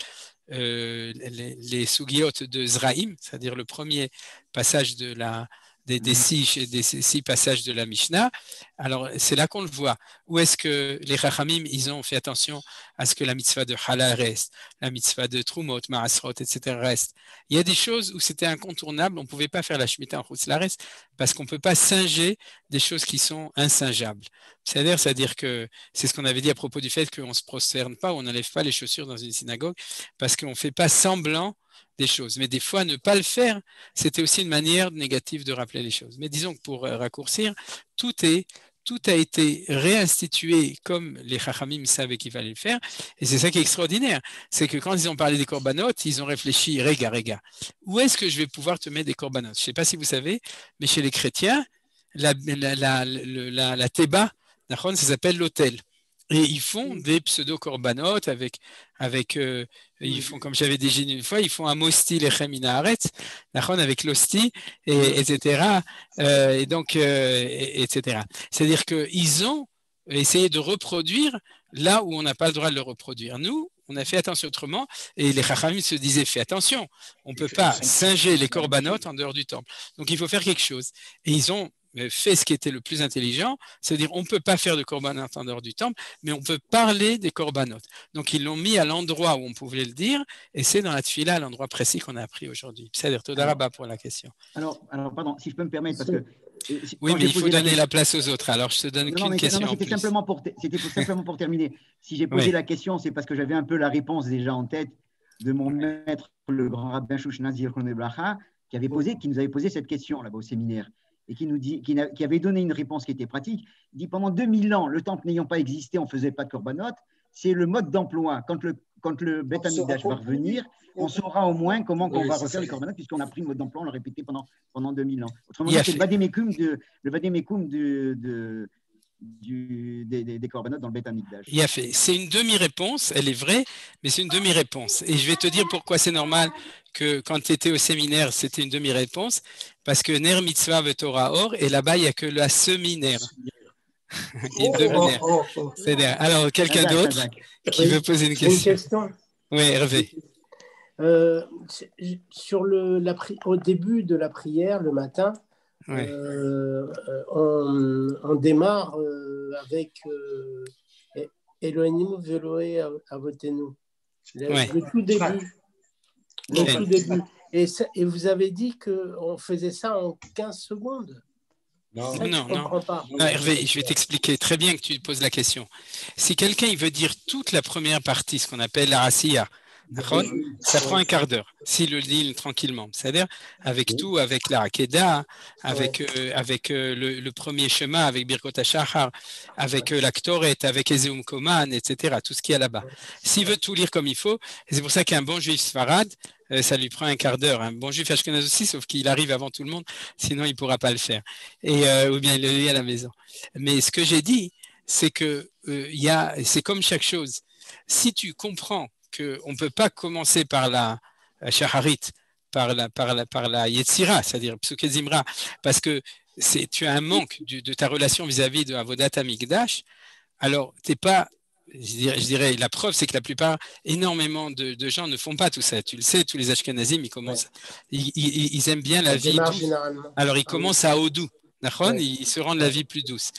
les Sugiot de Zraïm, c'est-à-dire le premier passage des six passages de la Mishnah, alors c'est là qu'on le voit. Où est-ce que les Chachamim, ils ont fait attention à ce que la mitzvah de Halal reste, la mitzvah de Trumot, Maasrot, etc. reste. Il y a des choses où c'était incontournable, on ne pouvait pas faire la Shemitah en Chutz La'aretz parce qu'on ne peut pas singer des choses qui sont insingeables. C'est-à-dire que c'est ce qu'on avait dit à propos du fait qu'on ne se prosterne pas ou on n'enlève pas les chaussures dans une synagogue parce qu'on ne fait pas semblant des choses. Mais des fois, ne pas le faire, c'était aussi une manière négative de rappeler les choses. Mais disons que pour raccourcir, tout a été réinstitué comme les Chachamim savaient qu'il fallait le faire. Et c'est ça qui est extraordinaire. C'est que quand ils ont parlé des korbanot, ils ont réfléchi, Rega, où est-ce que je vais pouvoir te mettre des korbanot? Je ne sais pas si vous savez, mais chez les chrétiens, la Théba, ça s'appelle l'autel. Et ils font des pseudo-korbanot ils font, comme j'avais dit une fois, ils font un mosti lechem min haaretz, avec l'hostie, etc. Et donc, etc. C'est-à-dire qu'ils ont essayé de reproduire là où on n'a pas le droit de le reproduire. Nous, on a fait attention autrement, et les Chachamim se disaient, fais attention, on ne peut pas singer les korbanot en dehors du temple. Donc, il faut faire quelque chose. Et ils ont fait ce qui était le plus intelligent, c'est-à-dire on ne peut pas faire de korbanot en dehors du temple, mais on peut parler des korbanot. Donc ils l'ont mis à l'endroit où on pouvait le dire, et c'est dans la tefila, à l'endroit précis qu'on a appris aujourd'hui. C'est-à-dire Toda Rabba pour la question. Alors, pardon, si je peux me permettre, parce que... Oui, mais il faut donner la place aux autres, alors je te donne qu'une question en plus. C'était simplement pour terminer. Si j'ai posé la question, c'est parce que j'avais un peu la réponse déjà en tête de mon maître, le grand rabbin Shushan Zichrone Bracha, qui nous avait posé cette question là-bas au séminaire, et qui avait donné une réponse qui était pratique. Il dit, pendant 2000 ans, le temple n'ayant pas existé, on ne faisait pas de korbanot. C'est le mode d'emploi. Quand le Beth Amikdash va revenir, on saura au moins comment on va refaire les korbanot, puisqu'on a pris le mode d'emploi, on l'a répété pendant 2000 ans. Autrement dit, c'est le vadémécum des korbanot dans le Beth Amikdash. Il a fait. C'est une demi-réponse, elle est vraie, mais c'est une demi-réponse. Et je vais te dire pourquoi c'est normal que quand tu étais au séminaire, c'était une demi-réponse, parce que Ner Mitzvah ve Torah Or, et là-bas, il n'y a que la semi-ner. Alors, quelqu'un d'autre qui veut poser une question? Oui, Hervé. Au début de la prière, le matin, on démarre avec Elohim Veloé Avotenu. Le tout début. Tout début. Et vous avez dit qu'on faisait ça en 15 secondes. Non, Hervé, je vais t'expliquer très bien que tu poses la question. Si quelqu'un il veut dire toute la première partie, ce qu'on appelle la Asiya, ça prend un quart d'heure, s'il le dit tranquillement. C'est-à-dire avec tout, avec la Hakeda, avec le premier chemin, avec Birkot HaShachar, avec la Ktoret, avec Ezeum Koman, etc., tout ce qu'il y a là-bas. S'il veut tout lire comme il faut, et c'est pour ça qu'un bon juif Sfarad, ça lui prend un quart d'heure. Un bon juif Ashkenaz aussi, sauf qu'il arrive avant tout le monde, sinon il ne pourra pas le faire. Ou bien il le lit à la maison. Mais ce que j'ai dit, c'est que c'est comme chaque chose. Si tu comprends qu'on ne peut pas commencer par la Shaharit, par la Yetzira, c'est-à-dire Psuke Zimra, parce que tu as un manque de ta relation vis-à-vis de Avodat Hamikdash, alors tu n'es pas je dirais, la preuve, c'est que la plupart, énormément de gens ne font pas tout ça. Tu le sais, tous les Ashkenazim, ils commencent, ils aiment bien la vie douce. Généralement. Alors, ils commencent à eau doux. Ouais. Ils se rendent la vie plus douce.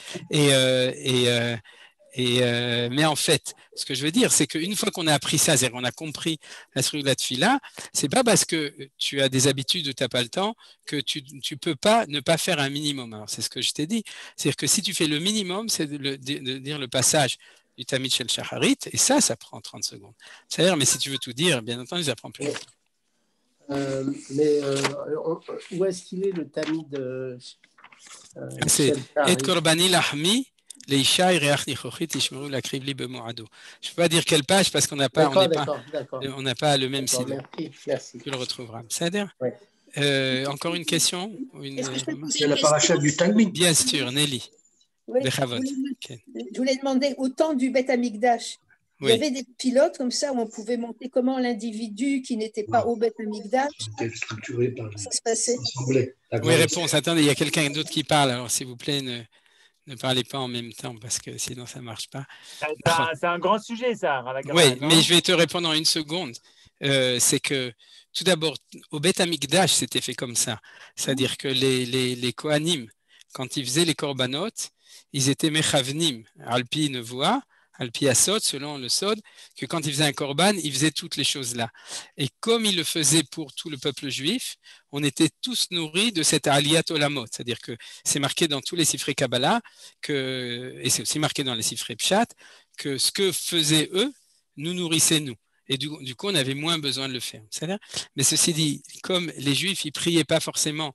Mais en fait, ce que je veux dire, c'est qu'une fois qu'on a appris ça, c'est-à-dire qu'on a compris la structure de la tefila, c'est pas parce que tu as des habitudes où tu n'as pas le temps que tu peux pas ne pas faire un minimum. Alors, c'est ce que je t'ai dit. C'est-à-dire que si tu fais le minimum, c'est de dire le passage du Tamid Shel Shacharit, et ça prend 30 secondes. C'est-à-dire, mais si tu veux tout dire, bien entendu, ça prend plus longtemps. Où est-ce qu'il est le Tamid c'est Shel Shacharit? Et Korbani Lahmi. Les Isha et Reach Nichochit Ishmeru la Krivli Bemoado. Je ne peux pas dire quelle page parce qu'on n'a pas, on n'a pas le même site. Merci. Tu le retrouveras. C'est-à-dire encore une question C'est la paracha du Talmud. Bien sûr, Nelly. Oui, je voulais demander, au temps du Beth Amikdash, il y avait des pilotes comme ça où on pouvait monter comment l'individu qui n'était pas au Beth Amikdash, Structuré par ça se passait. Oui, réponse. Attendez, il y a quelqu'un d'autre qui parle. Alors, s'il vous plaît, ne parlez pas en même temps parce que sinon ça ne marche pas. C'est un grand sujet, ça. Oui, mais je vais te répondre en une seconde. C'est que tout d'abord, au Beth Amikdash, c'était fait comme ça. C'est-à-dire que les Kohanim, quand ils faisaient les korbanot, ils étaient mechavnim, alpi nevoa, alpi asod, selon le sod, que quand ils faisaient un korban, ils faisaient toutes les choses-là. Et comme ils le faisaient pour tout le peuple juif, on était tous nourris de cette aliyat olamot, c'est-à-dire que c'est marqué dans tous les sifrei Kabbalah, et c'est aussi marqué dans les sifrei Pshat, que ce que faisaient eux, nous nourrissait nous. Et du coup, on avait moins besoin de le faire. Mais ceci dit, comme les Juifs, ils ne priaient pas forcément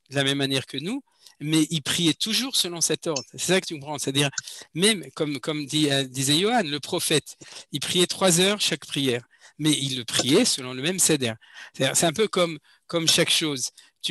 de la même manière que nous, mais ils priaient toujours selon cet ordre. C'est ça que tu comprends. C'est-à-dire, même comme disait Yohan, le prophète, il priait 3 heures chaque prière, mais il le priait selon le même seder. C'est un peu comme chaque chose.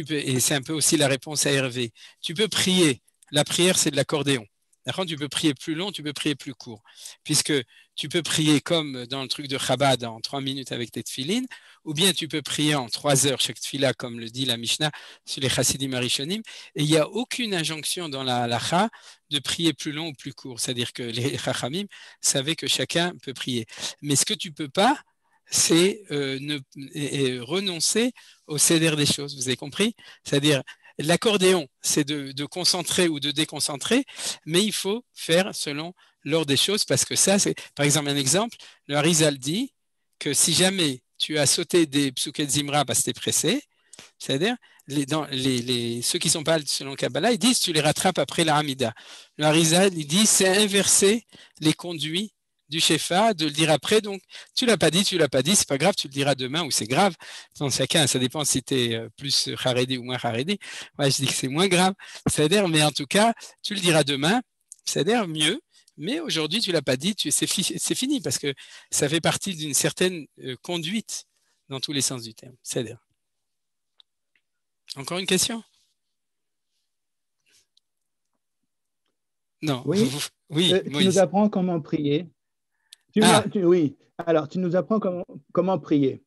Et c'est un peu aussi la réponse à Hervé. Tu peux prier. La prière, c'est de l'accordéon. D'accord ? Tu peux prier plus long, tu peux prier plus court. Puisque tu peux prier comme dans le truc de Chabad en 3 minutes avec tes tefilines, ou bien tu peux prier en 3 heures chaque tefila, comme le dit la Mishnah sur les Chassidim Arishonim. Et il n'y a aucune injonction dans la halacha de prier plus long ou plus court. C'est-à-dire que les Chachamim savaient que chacun peut prier. Mais ce que tu ne peux pas, c'est renoncer au céder des choses. Vous avez compris ? C'est-à-dire, l'accordéon, c'est de concentrer ou de déconcentrer, mais il faut faire selon l'ordre des choses, parce que ça, c'est, par exemple, un exemple, le Harizal dit que si jamais tu as sauté des psuket zimra parce que tu es pressé, c'est-à-dire, ceux qui ne sont pas selon Kabbalah, ils disent tu les rattrapes après la Hamida. Le Harizal, il dit c'est inverser les conduits du Shefa, de le dire après. Donc, tu l'as pas dit, c'est pas grave, tu le diras demain ou c'est grave. Donc, chacun, ça dépend si tu es plus Haredi ou moins Haredi. Moi, je dis que c'est moins grave. C'est-à-dire, mais en tout cas, tu le diras demain, c'est-à-dire mieux. Mais aujourd'hui, tu l'as pas dit, c'est fini parce que ça fait partie d'une certaine conduite dans tous les sens du terme. C'est-à-dire. Encore une question ? Non. Oui. Oui. Tu nous apprends comment prier. Oui. Alors, tu nous apprends comment prier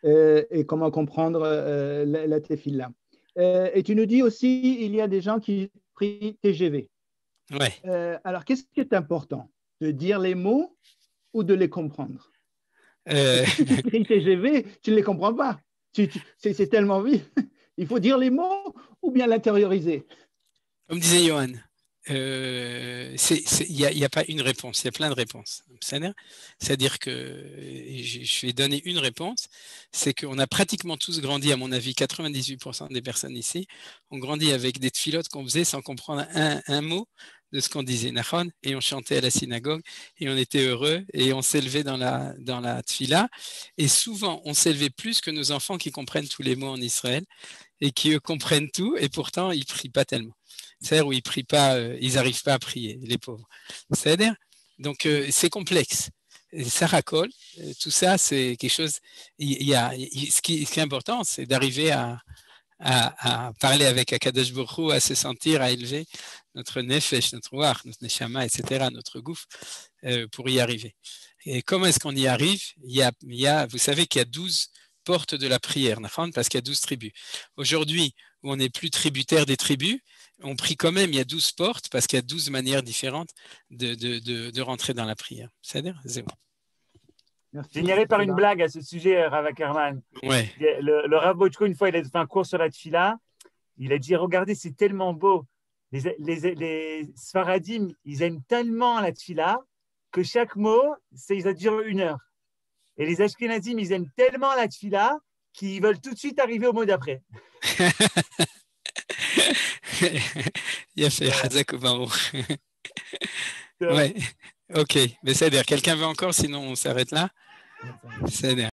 et comment comprendre la tefila. Et tu nous dis aussi, il y a des gens qui prient TGV. Ouais. Alors, qu'est-ce qui est important ? De dire les mots ou de les comprendre ? Si tu pries TGV, tu ne les comprends pas. C'est tellement vite. Il faut dire les mots ou bien l'intérioriser. Comme disait Johan. Il n'y a pas une réponse, il y a plein de réponses. C'est-à-dire que je vais donner une réponse, c'est qu'on a pratiquement tous grandi, à mon avis, 98% des personnes ici, ont grandi avec des tfilotes qu'on faisait sans comprendre un mot de ce qu'on disait, et on chantait à la synagogue, et on était heureux, et on s'élevait dans la tfila, et souvent on s'élevait plus que nos enfants qui comprennent tous les mots en Israël, et qui eux comprennent tout, et pourtant ils ne prient pas tellement. C'est-à-dire où ils prient pas, ils n'arrivent pas à prier, les pauvres. C'est-à-dire, donc c'est complexe. Ça racole, tout ça, c'est quelque chose. Ce qui est important, c'est d'arriver à parler avec Akadosh Baruch Hu, à se sentir, à élever notre nefesh, notre wach, notre neshama, etc., notre gouffre, pour y arriver. Et comment est-ce qu'on y arrive ? Vous savez qu'il y a 12 portes de la prière, parce qu'il y a 12 tribus. Aujourd'hui, où on n'est plus tributaire des tribus, on prie quand même, il y a 12 portes parce qu'il y a 12 manières différentes de rentrer dans la prière. C'est-à-dire, c'est bon. Je finirai par une blague à ce sujet, Rav Ackerman. Ouais. Le Rav Bochko, une fois, il a fait un cours sur la tfila. Il a dit, regardez, c'est tellement beau. Les Sfaradim, ils aiment tellement la tfila que chaque mot, ça dure 1 heure. Et les Ashkenazim, ils aiment tellement la tfila qu'ils veulent tout de suite arriver au mot d'après. Il a fait Hazak Baruch. Ouais. Ok. Mais c'est-à-dire, quelqu'un veut encore, sinon on s'arrête là. C'est-à-dire.